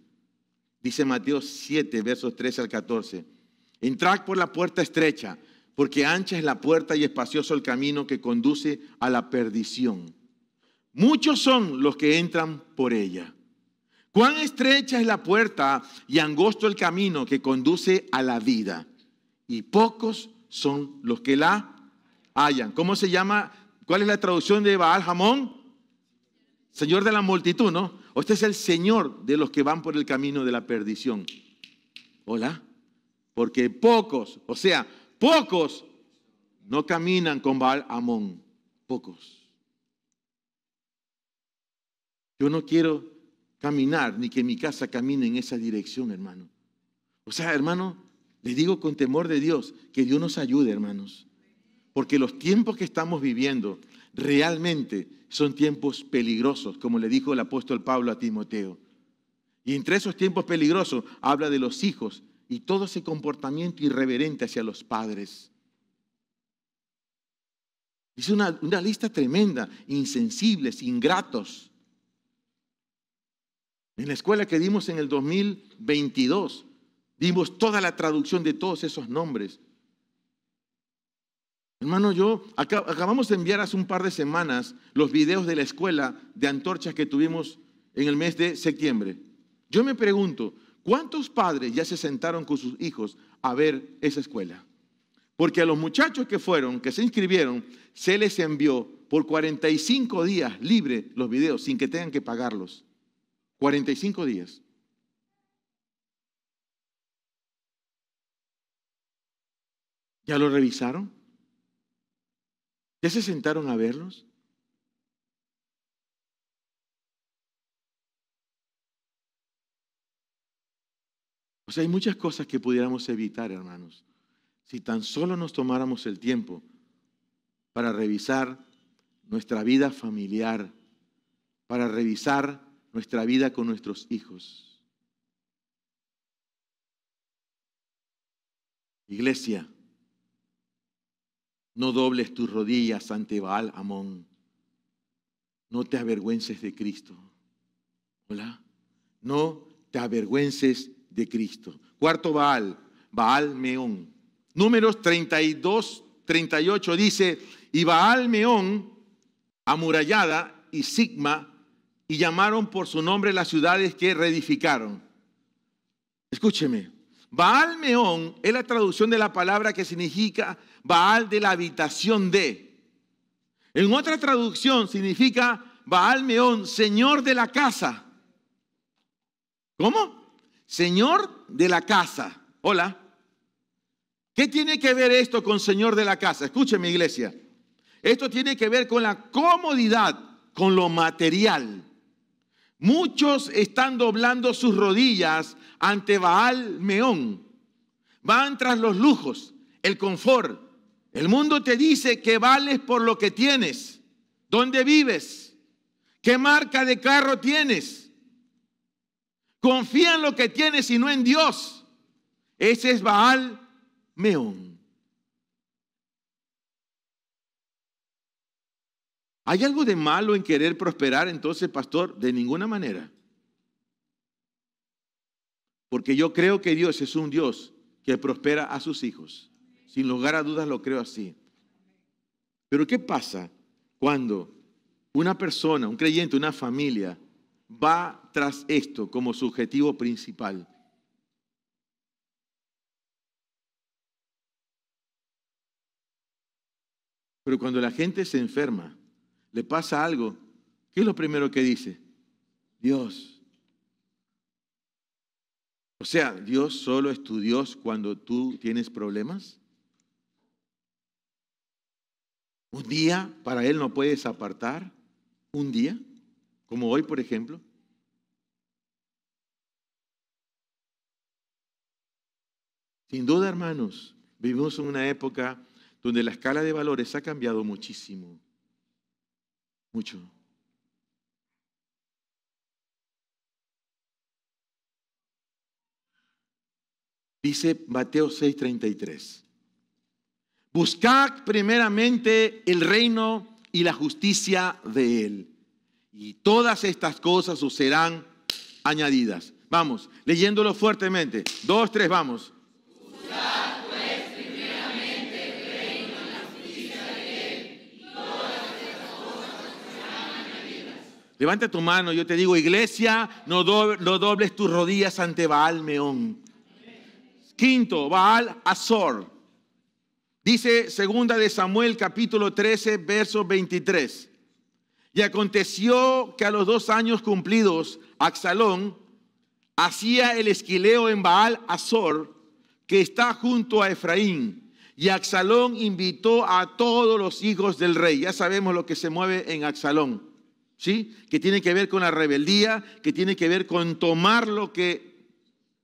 Dice Mateo 7, versos 13 al 14. Entrad por la puerta estrecha, porque ancha es la puerta y espacioso el camino que conduce a la perdición. Muchos son los que entran por ella. Cuán estrecha es la puerta y angosto el camino que conduce a la vida. Y pocos son los que la hallan. ¿Cómo se llama? ¿Cuál es la traducción de Baal-Hamón? Señor de la multitud, ¿no? Usted es el Señor de los que van por el camino de la perdición. Hola. Porque pocos, o sea, pocos no caminan con Baal-Hamón. Pocos. Yo no quiero caminar ni que mi casa camine en esa dirección, hermano. O sea, hermano, les digo con temor de Dios, que Dios nos ayude, hermanos. Porque los tiempos que estamos viviendo realmente son tiempos peligrosos, como le dijo el apóstol Pablo a Timoteo. Y entre esos tiempos peligrosos habla de los hijos y todo ese comportamiento irreverente hacia los padres. Es una lista tremenda, insensibles, ingratos. En la escuela que dimos en el 2022, dimos toda la traducción de todos esos nombres. Hermano, acabamos de enviar hace un par de semanas los videos de la escuela de antorchas que tuvimos en el mes de septiembre. Yo me pregunto, ¿cuántos padres ya se sentaron con sus hijos a ver esa escuela? Porque a los muchachos que se inscribieron, se les envió por 45 días libre los videos, sin que tengan que pagarlos. 45 días. ¿Ya lo revisaron? ¿Ya se sentaron a verlos? O sea, hay muchas cosas que pudiéramos evitar, hermanos, si tan solo nos tomáramos el tiempo para revisar nuestra vida familiar, para revisar nuestra vida con nuestros hijos. Iglesia, no dobles tus rodillas ante Baal-Hamón. No te avergüences de Cristo. Hola. No te avergüences de Cristo. Cuarto Baal, Baal-Meón. Números 32, 38 dice, y Baal-Meón, amurallada, y Sigma, y llamaron por su nombre las ciudades que reedificaron. Escúcheme. Baal-Meón es la traducción de la palabra que significa Baal de la habitación de. En otra traducción significa Baal-Meón, señor de la casa. ¿Cómo? Señor de la casa. Hola. ¿Qué tiene que ver esto con señor de la casa? Escúcheme, iglesia. Esto tiene que ver con la comodidad, con lo material. Muchos están doblando sus rodillas ante Baal Meón. Van tras los lujos, el confort. El mundo te dice que vales por lo que tienes, dónde vives, qué marca de carro tienes. Confía en lo que tienes y no en Dios. Ese es Baal Meón. ¿Hay algo de malo en querer prosperar entonces, pastor? De ninguna manera. Porque yo creo que Dios es un Dios que prospera a sus hijos. Sin lugar a dudas lo creo así. Pero ¿qué pasa cuando una persona, un creyente, una familia va tras esto como su objetivo principal? Pero cuando la gente se enferma, le pasa algo, ¿qué es lo primero que dice? Dios. O sea, ¿Dios solo es tu Dios cuando tú tienes problemas? ¿Un día para Él no puedes apartar? ¿Un día? Como hoy, por ejemplo. Sin duda, hermanos, vivimos en una época donde la escala de valores ha cambiado muchísimo. Mucho. Dice Mateo 6:33. Buscad primeramente el reino y la justicia de Él, y todas estas cosas os serán añadidas. Vamos, leyéndolo fuertemente. 2, 3, vamos. Buscad pues primeramente el reino y la justicia de Él, y todas estas cosas os serán añadidas. Levanta tu mano, yo te digo, iglesia, no dobles tus rodillas ante Baal Meón. Quinto, Baal Azor. Dice segunda de Samuel capítulo 13, verso 23. Y aconteció que a los 2 años cumplidos, Absalón hacía el esquileo en Baal Azor, que está junto a Efraín. Y Absalón invitó a todos los hijos del rey. Ya sabemos lo que se mueve en Absalón, ¿sí? Que tiene que ver con la rebeldía, que tiene que ver con tomar lo que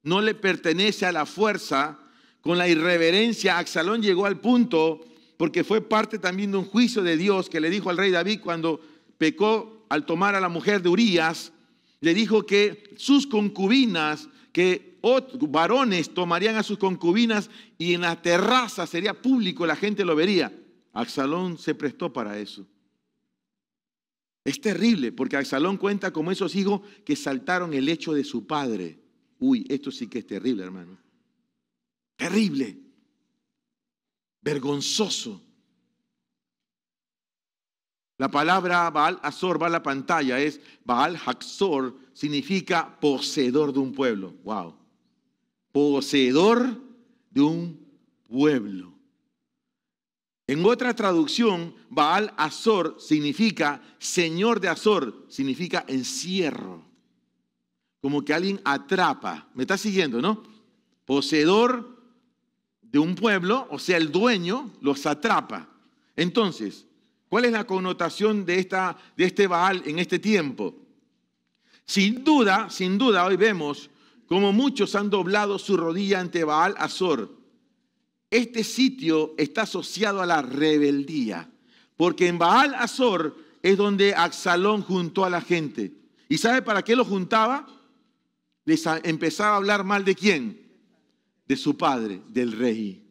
no le pertenece a la fuerza, con la irreverencia. Absalón llegó al punto, porque fue parte también de un juicio de Dios que le dijo al rey David cuando pecó al tomar a la mujer de Urías, le dijo que sus concubinas, que varones tomarían a sus concubinas y en la terraza sería público, la gente lo vería. Absalón se prestó para eso. Es terrible, porque Absalón cuenta como esos hijos que saltaron el lecho de su padre. Uy, esto sí que es terrible, hermano. Terrible. Vergonzoso. La palabra Baal Azor va a la pantalla, es Baal Haxor, significa poseedor de un pueblo. Wow. Poseedor de un pueblo. En otra traducción, Baal Azor significa señor de Azor, significa encierro. Como que alguien atrapa. ¿Me está siguiendo, no? Poseedor de un pueblo, o sea, el dueño los atrapa. Entonces, ¿cuál es la connotación de este Baal en este tiempo? Sin duda, hoy vemos como muchos han doblado su rodilla ante Baal Azor. Este sitio está asociado a la rebeldía, porque en Baal Azor es donde Absalón juntó a la gente. ¿Y sabe para qué lo juntaba? Les empezaba a hablar mal ¿de quién? De su padre, del rey.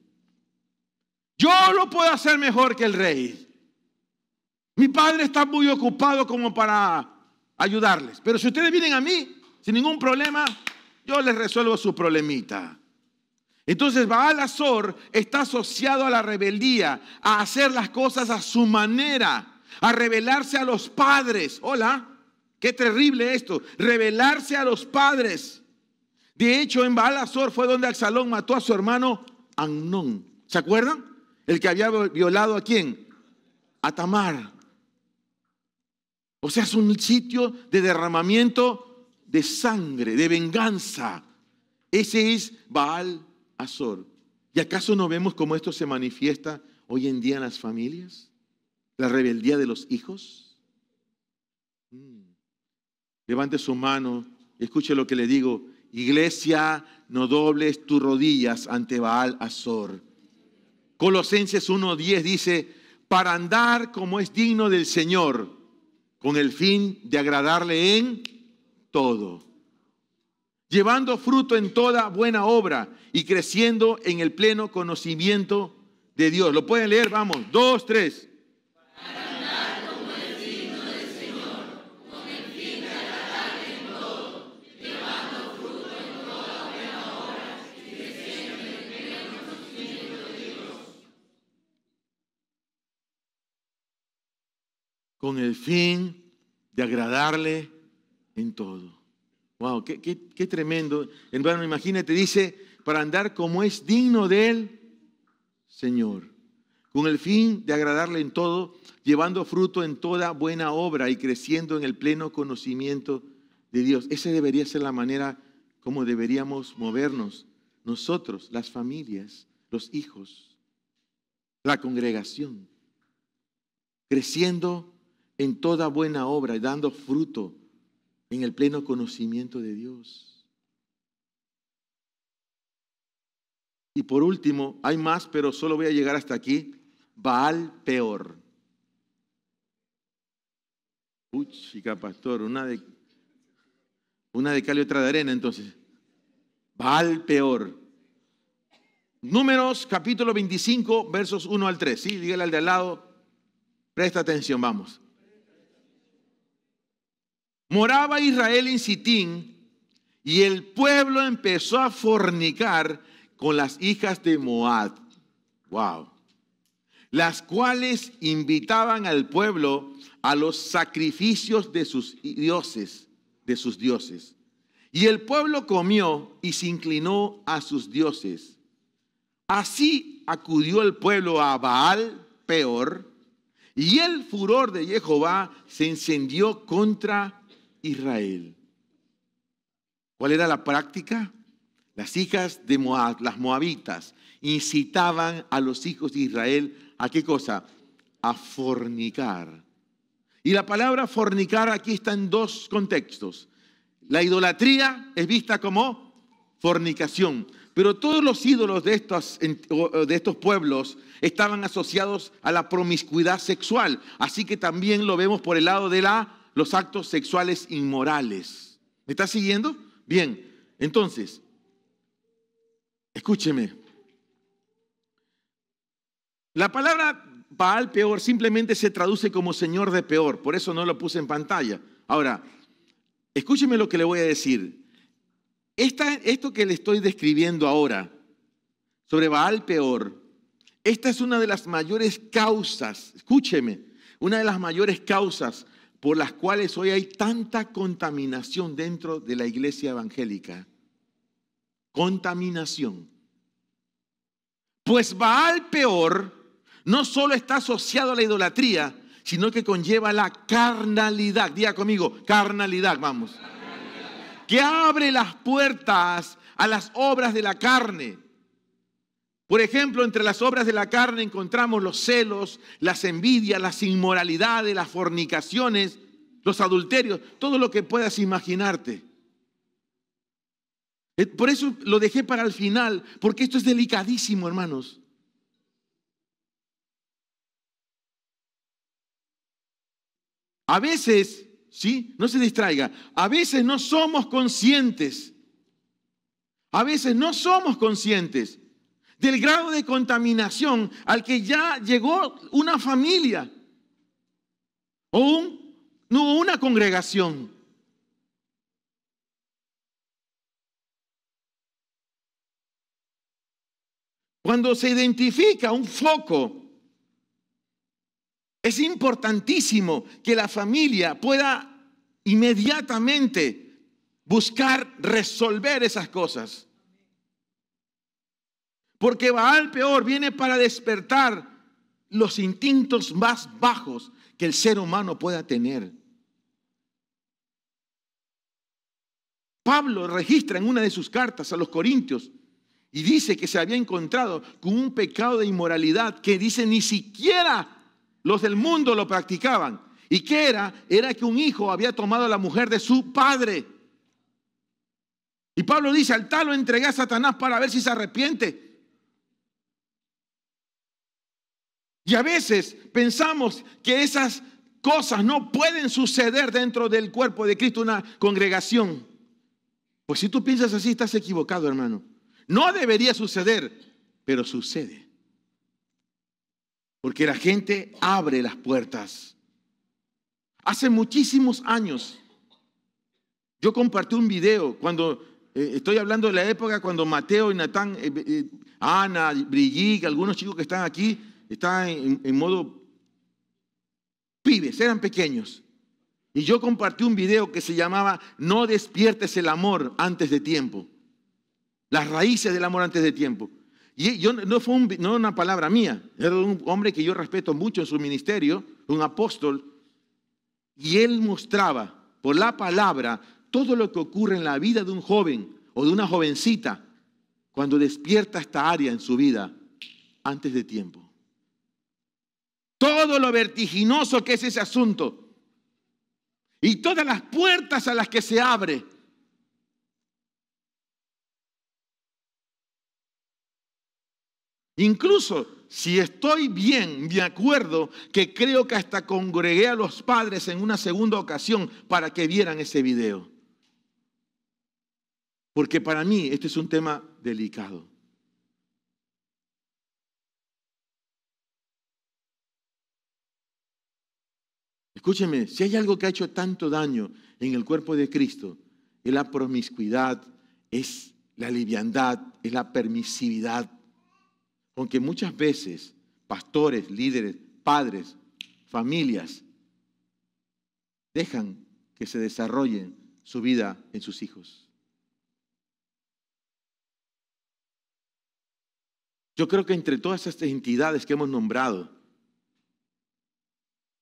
Yo lo puedo hacer mejor que el rey. Mi padre está muy ocupado como para ayudarles. Pero si ustedes vienen a mí sin ningún problema, yo les resuelvo su problemita. Entonces Baal Azor está asociado a la rebeldía, a hacer las cosas a su manera, a rebelarse a los padres. Hola, qué terrible esto, rebelarse a los padres. De hecho, en Baal Azor fue donde Absalón mató a su hermano Amnón. ¿Se acuerdan? El que había violado ¿a quién? A Tamar. O sea, es un sitio de derramamiento de sangre, de venganza. Ese es Baal Azor. ¿Y acaso no vemos cómo esto se manifiesta hoy en día en las familias? La rebeldía de los hijos. levante su mano, escuche lo que le digo. Iglesia, no dobles tus rodillas ante Baal Azor. Colosenses 1:10 dice, para andar como es digno del Señor, con el fin de agradarle en todo, llevando fruto en toda buena obra y creciendo en el pleno conocimiento de Dios. ¿Lo pueden leer? Vamos, 2, 3. Para andar como es digno del Señor, con el fin de agradarle en todo, llevando fruto en toda buena obra y creciendo en el pleno conocimiento de Dios. Con el fin de agradarle en todo. Wow, qué tremendo. Hermano, imagínate, dice, para andar como es digno del Señor, con el fin de agradarle en todo, llevando fruto en toda buena obra y creciendo en el pleno conocimiento de Dios. Esa debería ser la manera como deberíamos movernos nosotros, las familias, los hijos, la congregación, creciendo en toda buena obra y dando fruto en el pleno conocimiento de Dios. Y por último, hay más, pero solo voy a llegar hasta aquí. Baal Peor. Chica, pastor, una de cal y otra de arena, entonces. Baal Peor. Números, capítulo 25, versos 1 al 3. ¿Sí? Dígale al de al lado, presta atención, vamos. Moraba Israel en Sitín y el pueblo empezó a fornicar con las hijas de Moab. Wow. Las cuales invitaban al pueblo a los sacrificios de sus dioses, Y el pueblo comió y se inclinó a sus dioses. Así acudió el pueblo a Baal Peor, y el furor de Jehová se encendió contra Israel. ¿Cuál era la práctica? Las hijas de Moab, las moabitas, incitaban a los hijos de Israel ¿a qué cosa? A fornicar. Y la palabra fornicar aquí está en dos contextos. La idolatría es vista como fornicación, pero todos los ídolos de estos pueblos estaban asociados a la promiscuidad sexual, así que también lo vemos por el lado de los actos sexuales inmorales. ¿Me está siguiendo? Bien, entonces, escúcheme. La palabra Baal Peor simplemente se traduce como señor de peor, por eso no lo puse en pantalla. Ahora, escúcheme lo que le voy a decir. Esto que le estoy describiendo ahora sobre Baal Peor, esta es una de las mayores causas, escúcheme, una de las mayores causas por las cuales hoy hay tanta contaminación dentro de la iglesia evangélica. Contaminación. Pues Baal Peor no solo está asociado a la idolatría, sino que conlleva la carnalidad. Diga conmigo, carnalidad, vamos. Que abre las puertas a las obras de la carne. Por ejemplo, entre las obras de la carne encontramos los celos, las envidias, las inmoralidades, las fornicaciones, los adulterios, todo lo que puedas imaginarte. Por eso lo dejé para el final, porque esto es delicadísimo, hermanos. A veces, ¿sí? No se distraiga, a veces no somos conscientes. A veces no somos conscientes del grado de contaminación al que ya llegó una familia o una congregación. Cuando se identifica un foco, es importantísimo que la familia pueda inmediatamente buscar resolver esas cosas. Porque Baal Peor viene para despertar los instintos más bajos que el ser humano pueda tener. Pablo registra en una de sus cartas a los Corintios y dice que se había encontrado con un pecado de inmoralidad que dice ni siquiera los del mundo lo practicaban. ¿Y qué era? Era que un hijo había tomado a la mujer de su padre. Y Pablo dice, al tal lo entregué a Satanás para ver si se arrepiente. Y a veces pensamos que esas cosas no pueden suceder dentro del cuerpo de Cristo, una congregación. Pues si tú piensas así, estás equivocado, hermano. No debería suceder, pero sucede. Porque la gente abre las puertas. Hace muchísimos años, yo compartí un video cuando, estoy hablando de la época cuando Mateo y Natán, Ana, Brigitte, algunos chicos que están aquí, estaban en modo pibes, eran pequeños. Y yo compartí un video que se llamaba No despiertes el amor antes de tiempo. Las raíces del amor antes de tiempo. Y yo, no fue una palabra mía, era un hombre que yo respeto mucho en su ministerio, un apóstol. Y él mostraba por la palabra todo lo que ocurre en la vida de un joven o de una jovencita cuando despierta esta área en su vida antes de tiempo. Todo lo vertiginoso que es ese asunto y todas las puertas a las que se abre. Incluso si estoy bien, me acuerdo que creo que hasta congregué a los padres en una segunda ocasión para que vieran ese video. Porque para mí este es un tema delicado. Escúcheme, si hay algo que ha hecho tanto daño en el cuerpo de Cristo, es la promiscuidad, es la liviandad, es la permisividad. Aunque muchas veces pastores, líderes, padres, familias dejan que se desarrollen su vida en sus hijos. Yo creo que entre todas estas entidades que hemos nombrado,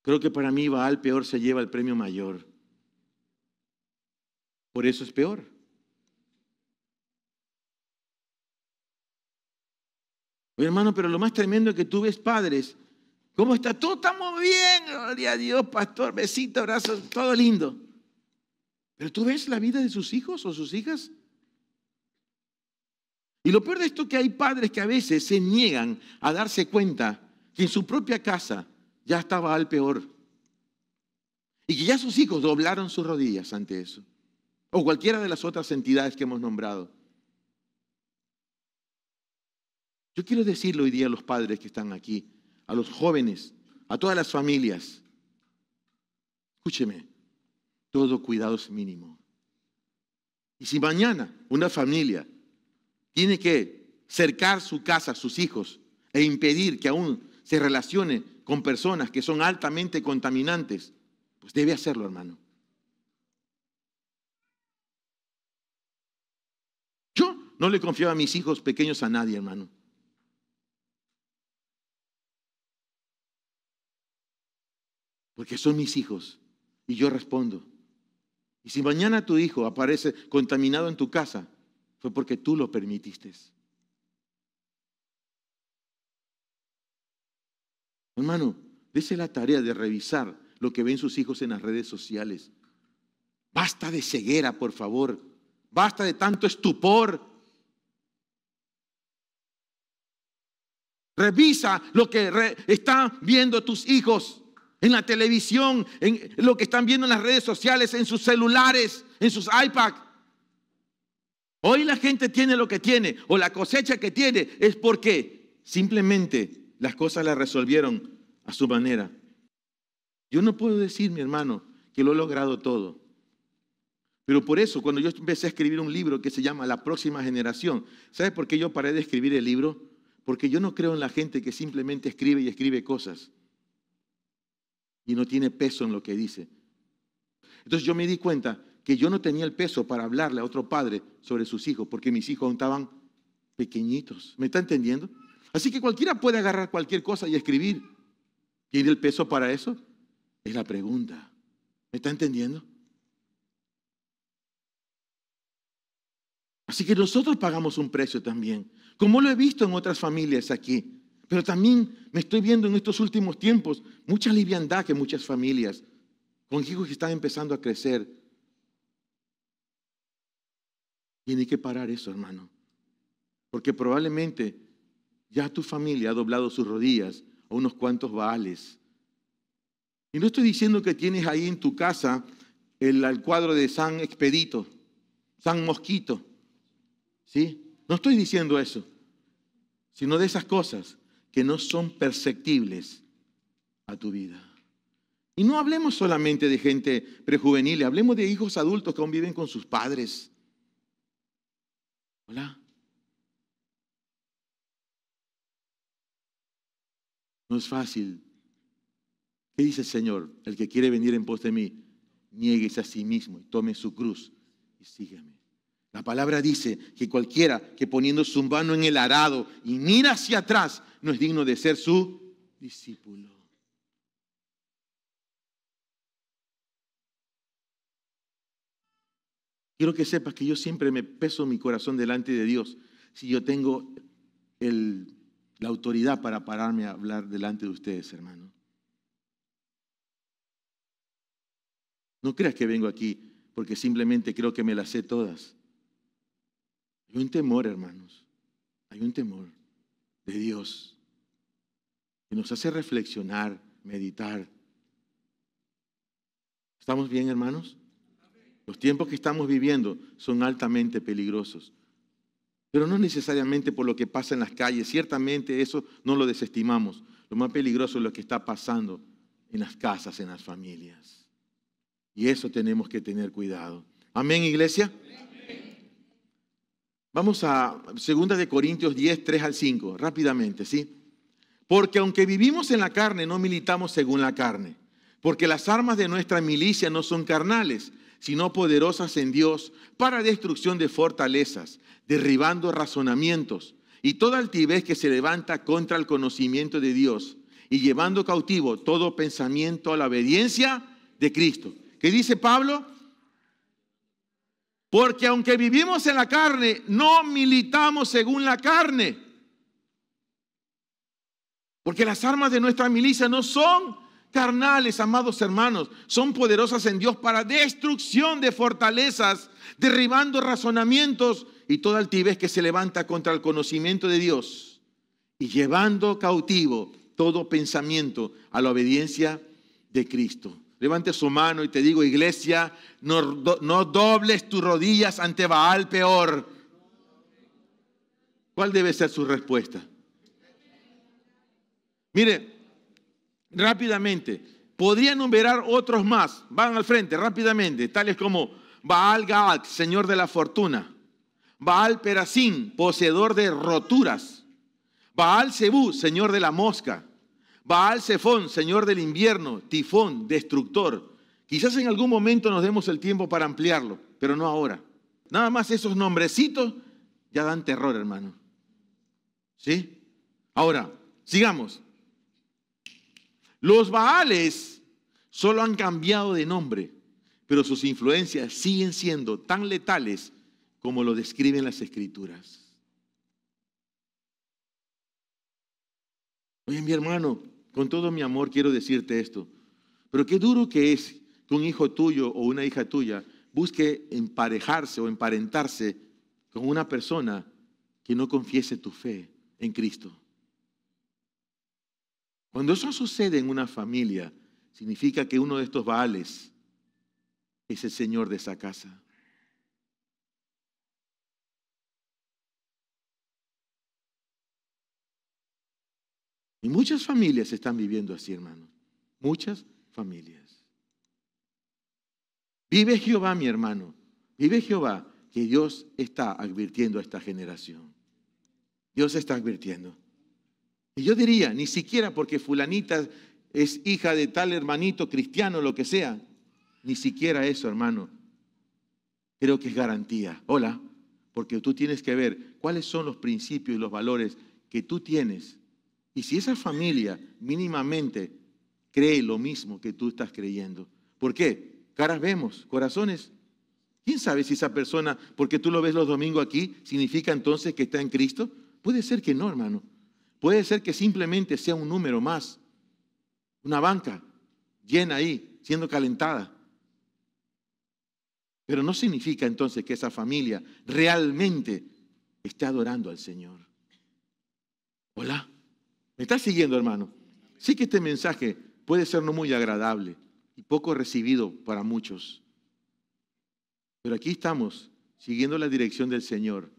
creo que para mí Baal peor se lleva el premio mayor. Por eso es peor. Oye, hermano, pero lo más tremendo es que tú ves padres, ¿cómo está? Todo estamos bien, gloria a Dios, pastor, besito, abrazo, todo lindo. Pero tú ves la vida de sus hijos o sus hijas. Y lo peor de esto es que hay padres que a veces se niegan a darse cuenta que en su propia casa ya estaba al peor. Y que ya sus hijos doblaron sus rodillas ante eso. O cualquiera de las otras entidades que hemos nombrado. Yo quiero decirle hoy día a los padres que están aquí, a los jóvenes, a todas las familias. Escúcheme, todo cuidado es mínimo. Y si mañana una familia tiene que cercar su casa, sus hijos, e impedir que aún se relacione con personas que son altamente contaminantes, pues debe hacerlo, hermano. Yo no le confiaba a mis hijos pequeños a nadie, hermano. Porque son mis hijos y yo respondo. Y si mañana tu hijo aparece contaminado en tu casa, fue porque tú lo permitiste. Hermano, dése la tarea de revisar lo que ven sus hijos en las redes sociales. Basta de ceguera, por favor. Basta de tanto estupor. Revisa lo que están viendo tus hijos en la televisión, en lo que están viendo en las redes sociales, en sus celulares, en sus iPads. Hoy la gente tiene lo que tiene, o la cosecha que tiene, es porque simplemente las cosas las resolvieron a su manera. Yo no puedo decir, mi hermano, que lo he logrado todo. Pero por eso, cuando yo empecé a escribir un libro que se llama La Próxima Generación, ¿sabe por qué yo paré de escribir el libro? Porque yo no creo en la gente que simplemente escribe y escribe cosas y no tiene peso en lo que dice. Entonces yo me di cuenta que yo no tenía el peso para hablarle a otro padre sobre sus hijos, porque mis hijos aún estaban pequeñitos. ¿Me está entendiendo? Así que cualquiera puede agarrar cualquier cosa y escribir. ¿Tiene el peso para eso? Es la pregunta. ¿Me está entendiendo? Así que nosotros pagamos un precio también, como lo he visto en otras familias aquí. Pero también me estoy viendo en estos últimos tiempos mucha liviandad que muchas familias con hijos que están empezando a crecer. Tiene que parar eso, hermano. Porque probablemente ya tu familia ha doblado sus rodillas a unos cuantos Baales. Y no estoy diciendo que tienes ahí en tu casa el cuadro de San Expedito, San Mosquito. ¿Sí? No estoy diciendo eso, sino de esas cosas que no son perceptibles a tu vida. Y no hablemos solamente de gente prejuvenil, hablemos de hijos adultos que aún viven con sus padres. Hola. No es fácil. ¿Qué dice el Señor? El que quiere venir en pos de mí, niéguese a sí mismo y tome su cruz y sígueme. La palabra dice que cualquiera que poniendo su mano en el arado y mira hacia atrás no es digno de ser su discípulo. Quiero que sepas que yo siempre me peso mi corazón delante de Dios si yo tengo la autoridad para pararme a hablar delante de ustedes, hermano. No creas que vengo aquí porque simplemente creo que me las sé todas. Hay un temor, hermanos. Hay un temor de Dios que nos hace reflexionar, meditar. ¿Estamos bien, hermanos? Los tiempos que estamos viviendo son altamente peligrosos. Pero no necesariamente por lo que pasa en las calles. Ciertamente eso no lo desestimamos. Lo más peligroso es lo que está pasando en las casas, en las familias. Y eso tenemos que tener cuidado. Amén, iglesia. Vamos a 2 Corintios 10, 3 al 5, rápidamente, ¿sí? Porque aunque vivimos en la carne, no militamos según la carne. Porque las armas de nuestra milicia no son carnales, sino poderosas en Dios para destrucción de fortalezas, derribando razonamientos y toda altivez que se levanta contra el conocimiento de Dios y llevando cautivo todo pensamiento a la obediencia de Cristo. ¿Qué dice Pablo? Porque aunque vivimos en la carne, no militamos según la carne. Porque las armas de nuestra milicia no son carnales, amados hermanos, son poderosas en Dios para destrucción de fortalezas, derribando razonamientos y toda altivez que se levanta contra el conocimiento de Dios y llevando cautivo todo pensamiento a la obediencia de Cristo. Levante su mano y te digo, iglesia, no dobles tus rodillas ante Baal peor. ¿Cuál debe ser su respuesta? Mire, rápidamente, podría enumerar otros más. Van al frente rápidamente, tales como Baal Gaat, señor de la fortuna. Baal Perasín, poseedor de roturas. Baal Zebú, señor de la mosca. Baal Zephón, señor del invierno. Tifón, destructor. Quizás en algún momento nos demos el tiempo para ampliarlo, pero no ahora. Nada más esos nombrecitos ya dan terror, hermano. ¿Sí? Ahora, sigamos. Los Baales solo han cambiado de nombre, pero sus influencias siguen siendo tan letales como lo describen las Escrituras. Oye, mi hermano, con todo mi amor quiero decirte esto, pero qué duro que es que un hijo tuyo o una hija tuya busque emparejarse o emparentarse con una persona que no confiese tu fe en Cristo. Cuando eso sucede en una familia, significa que uno de estos Baales es el señor de esa casa. Y muchas familias están viviendo así, hermano. Muchas familias. Vive Jehová, mi hermano. Vive Jehová, que Dios está advirtiendo a esta generación. Dios está advirtiendo. Y yo diría, ni siquiera porque fulanita es hija de tal hermanito cristiano, lo que sea, ni siquiera eso, hermano. Creo que es garantía. Hola, porque tú tienes que ver cuáles son los principios y los valores que tú tienes. Y si esa familia mínimamente cree lo mismo que tú estás creyendo. ¿Por qué? Caras vemos, corazones. ¿Quién sabe si esa persona, porque tú lo ves los domingos aquí, significa entonces que está en Cristo? Puede ser que no, hermano. Puede ser que simplemente sea un número más. Una banca llena ahí. siendo calentada. Pero no significa entonces que esa familia realmente esté adorando al Señor. Hola, ¿me estás siguiendo, hermano? Sí que este mensaje puede ser no muy agradable y poco recibido para muchos. Pero aquí estamos, siguiendo la dirección del Señor.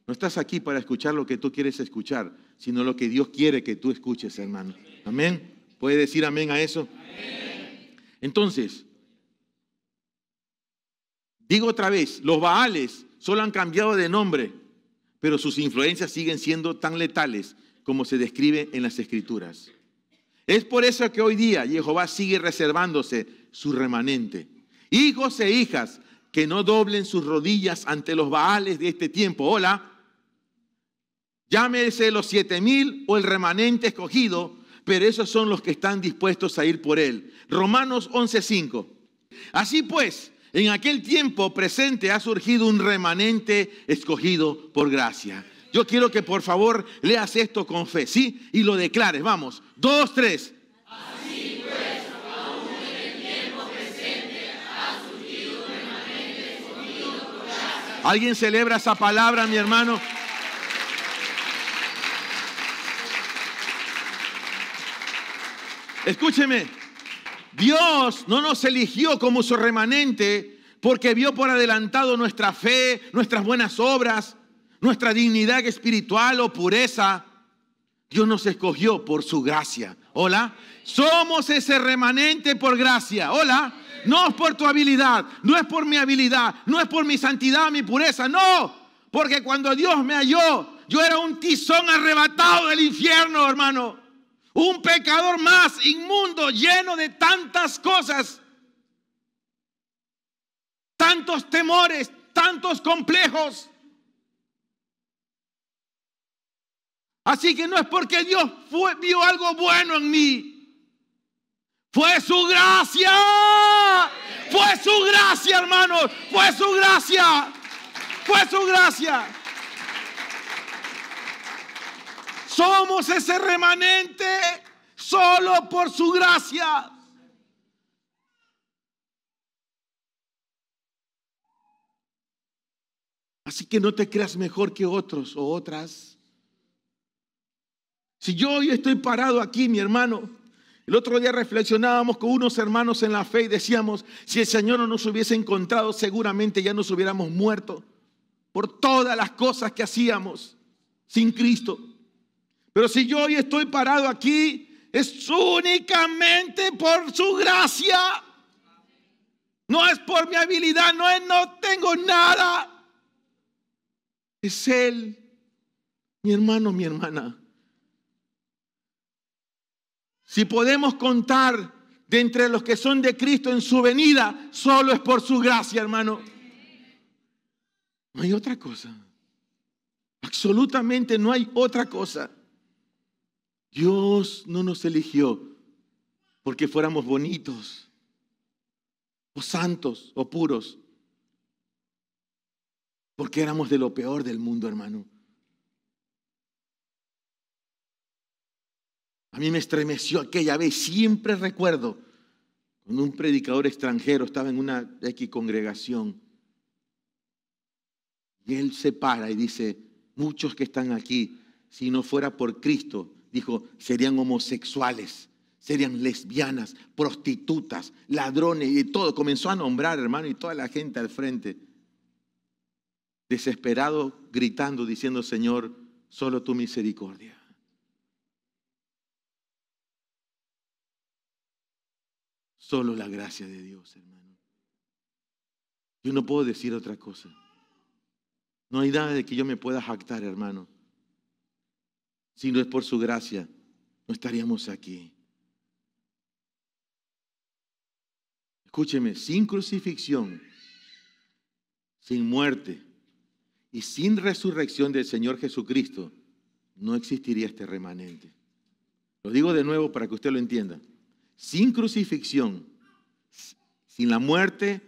No estás aquí para escuchar lo que tú quieres escuchar, sino lo que Dios quiere que tú escuches, hermano. ¿Amén? ¿Puede decir amén a eso? Amén. Entonces, digo otra vez, los Baales solo han cambiado de nombre, pero sus influencias siguen siendo tan letales como se describe en las Escrituras. Es por eso que hoy día Jehová sigue reservándose su remanente. Hijos e hijas que no doblen sus rodillas ante los Baales de este tiempo. Hola, llámese los 7,000 o el remanente escogido, pero esos son los que están dispuestos a ir por él. Romanos 11:5. Así pues, en aquel tiempo presente ha surgido un remanente escogido por gracia. Yo quiero que por favor leas esto con fe, ¿sí? Y lo declares. Vamos, 2, 3. Así pues, aún en el tiempo presente ha surgido un remanente escogido por gracia. ¿Alguien celebra esa palabra, mi hermano? Escúcheme, Dios no nos eligió como su remanente porque vio por adelantado nuestra fe, nuestras buenas obras, nuestra dignidad espiritual o pureza. Dios nos escogió por su gracia. Hola, somos ese remanente por gracia. Hola, no es por tu habilidad, no es por mi habilidad, no es por mi santidad, mi pureza, no. Porque cuando Dios me halló, yo era un tizón arrebatado del infierno, hermano. Un pecador más, inmundo, lleno de tantas cosas, tantos temores, tantos complejos. Así que no es porque Dios vio algo bueno en mí. Fue su gracia. Fue su gracia, hermanos. Fue su gracia. Fue su gracia. Somos ese remanente solo por su gracia. Así que no te creas mejor que otros o otras. Si yo hoy estoy parado aquí, mi hermano, el otro día reflexionábamos con unos hermanos en la fe y decíamos, si el Señor no nos hubiese encontrado, seguramente ya nos hubiéramos muerto por todas las cosas que hacíamos sin Cristo. Pero si yo hoy estoy parado aquí, es únicamente por su gracia. No es por mi habilidad, no tengo nada. Es Él, mi hermano, mi hermana. Si podemos contar de entre los que son de Cristo en su venida, solo es por su gracia, hermano. No hay otra cosa. Absolutamente no hay otra cosa. Dios no nos eligió porque fuéramos bonitos, o santos, o puros. Porque éramos de lo peor del mundo, hermano. A mí me estremeció aquella vez, siempre recuerdo, cuando un predicador extranjero estaba en una X congregación. Y él se para y dice, muchos que están aquí, si no fuera por Cristo, dijo, serían homosexuales, serían lesbianas, prostitutas, ladrones y todo. Comenzó a nombrar, hermano, y toda la gente al frente. Desesperado, gritando, diciendo, Señor, solo tu misericordia. Solo la gracia de Dios, hermano. Yo no puedo decir otra cosa. No hay nada de que yo me pueda jactar, hermano. Si no es por su gracia, no estaríamos aquí. Escúcheme, sin crucifixión, sin muerte y sin resurrección del Señor Jesucristo, no existiría este remanente. Lo digo de nuevo para que usted lo entienda. Sin crucifixión, sin la muerte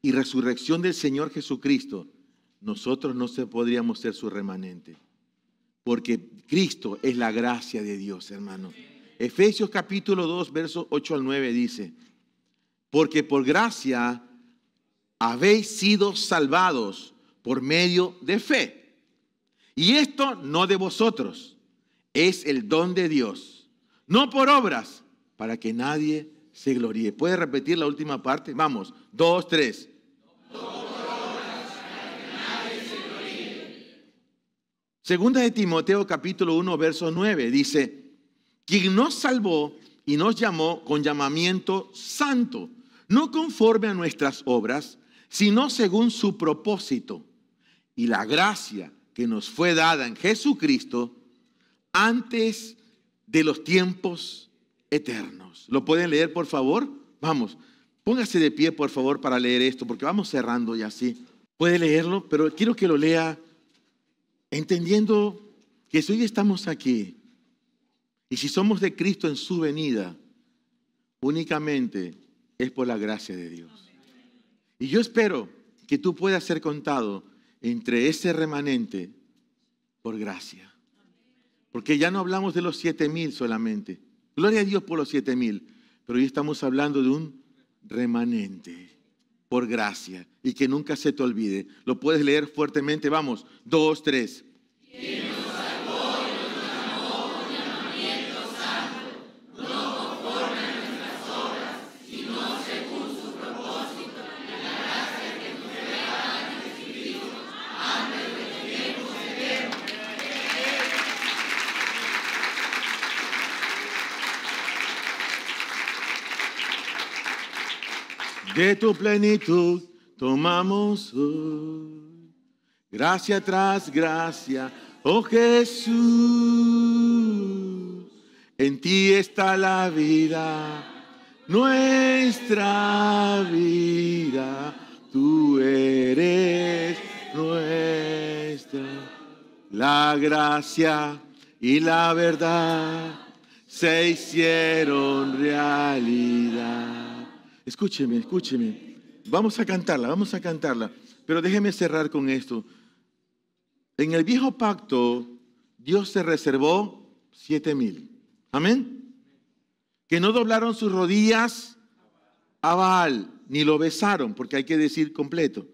y resurrección del Señor Jesucristo, nosotros no podríamos ser su remanente. Porque Cristo es la gracia de Dios, hermano. Efesios capítulo 2, versos 8 al 9 dice, porque por gracia habéis sido salvados por medio de fe. Y esto no de vosotros, es el don de Dios, no por obras, para que nadie se gloríe. ¿Puede repetir la última parte? Vamos, 2, 3. Segunda de Timoteo capítulo 1 verso 9 dice, quien nos salvó y nos llamó con llamamiento santo, no conforme a nuestras obras, sino según su propósito y la gracia que nos fue dada en Jesucristo antes de los tiempos eternos. ¿Lo pueden leer, por favor? Vamos, póngase de pie, por favor, para leer esto, porque vamos cerrando ya así. Puede leerlo, pero quiero que lo lea entendiendo que si hoy estamos aquí y si somos de Cristo en su venida, únicamente es por la gracia de Dios. Y yo espero que tú puedas ser contado entre ese remanente por gracia. Porque ya no hablamos de los 7,000 solamente. Gloria a Dios por los 7,000. Pero hoy estamos hablando de un remanente por gracia. Y que nunca se te olvide. Lo puedes leer fuertemente. Vamos, 2, 3. De tu plenitud tomamos hoy, gracia tras gracia, oh Jesús. En ti está la vida, nuestra vida. Tú eres nuestra. La gracia y la verdad se hicieron realidad. Escúcheme, escúcheme. Vamos a cantarla. Pero déjeme cerrar con esto. En el viejo pacto, Dios se reservó 7,000. Amén. Que no doblaron sus rodillas a Baal, ni lo besaron, porque hay que decir completo.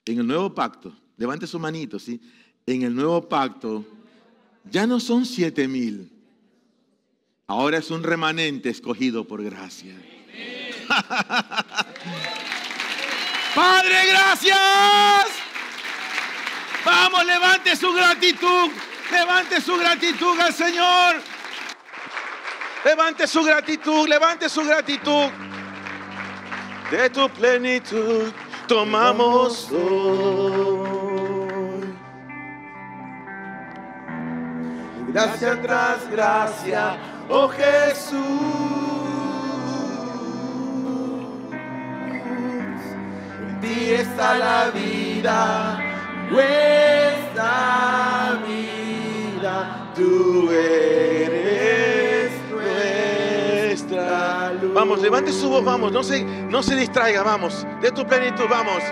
En el nuevo pacto, levante su manito, ¿sí? En el nuevo pacto, ya no son 7,000. Ahora es un remanente escogido por gracia. Padre, gracias. Vamos, levante su gratitud. Levante su gratitud al Señor. Levante su gratitud, levante su gratitud. De tu plenitud tomamos hoy. Gracia tras gracia, oh Jesús. En ti está la vida, nuestra vida. Tú eres nuestra luz. Vamos, levante su voz, vamos, no se distraiga, vamos. De tu plenitud, vamos.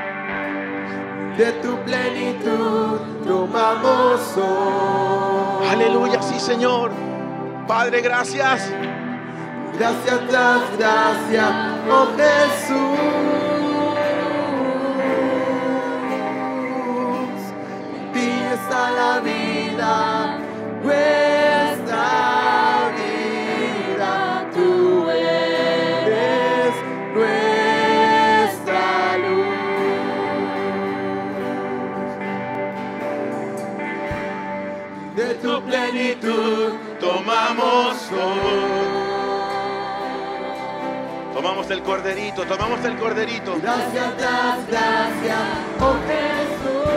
De tu plenitud tomamos hoy. Aleluya, sí, Señor. Padre, gracias. Gracias tras gracia, oh Jesús. En ti está la vida, nuestra vida. Tú eres nuestra luz. De tu plenitud tomamos hoy. Tomamos el corderito, tomamos el corderito. Gracias tras gracia, oh Jesús.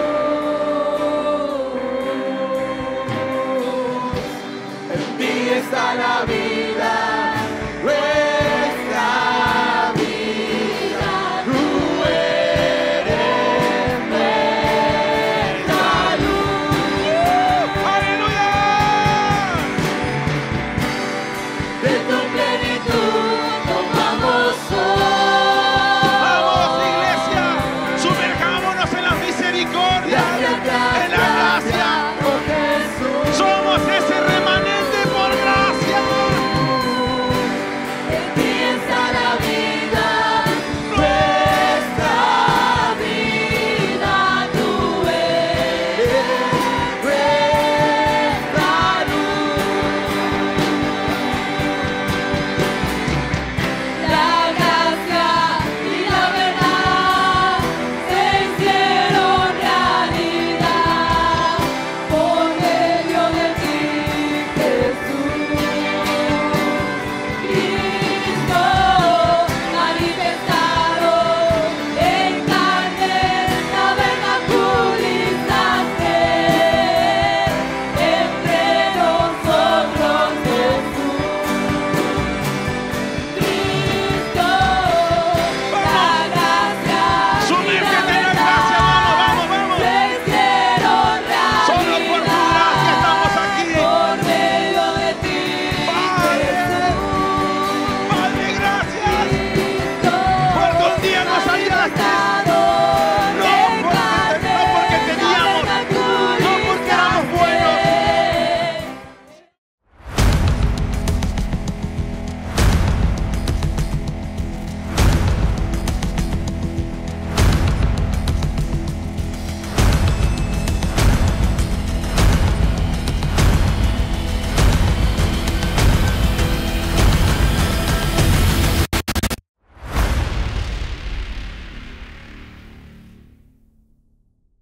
En ti está la vida.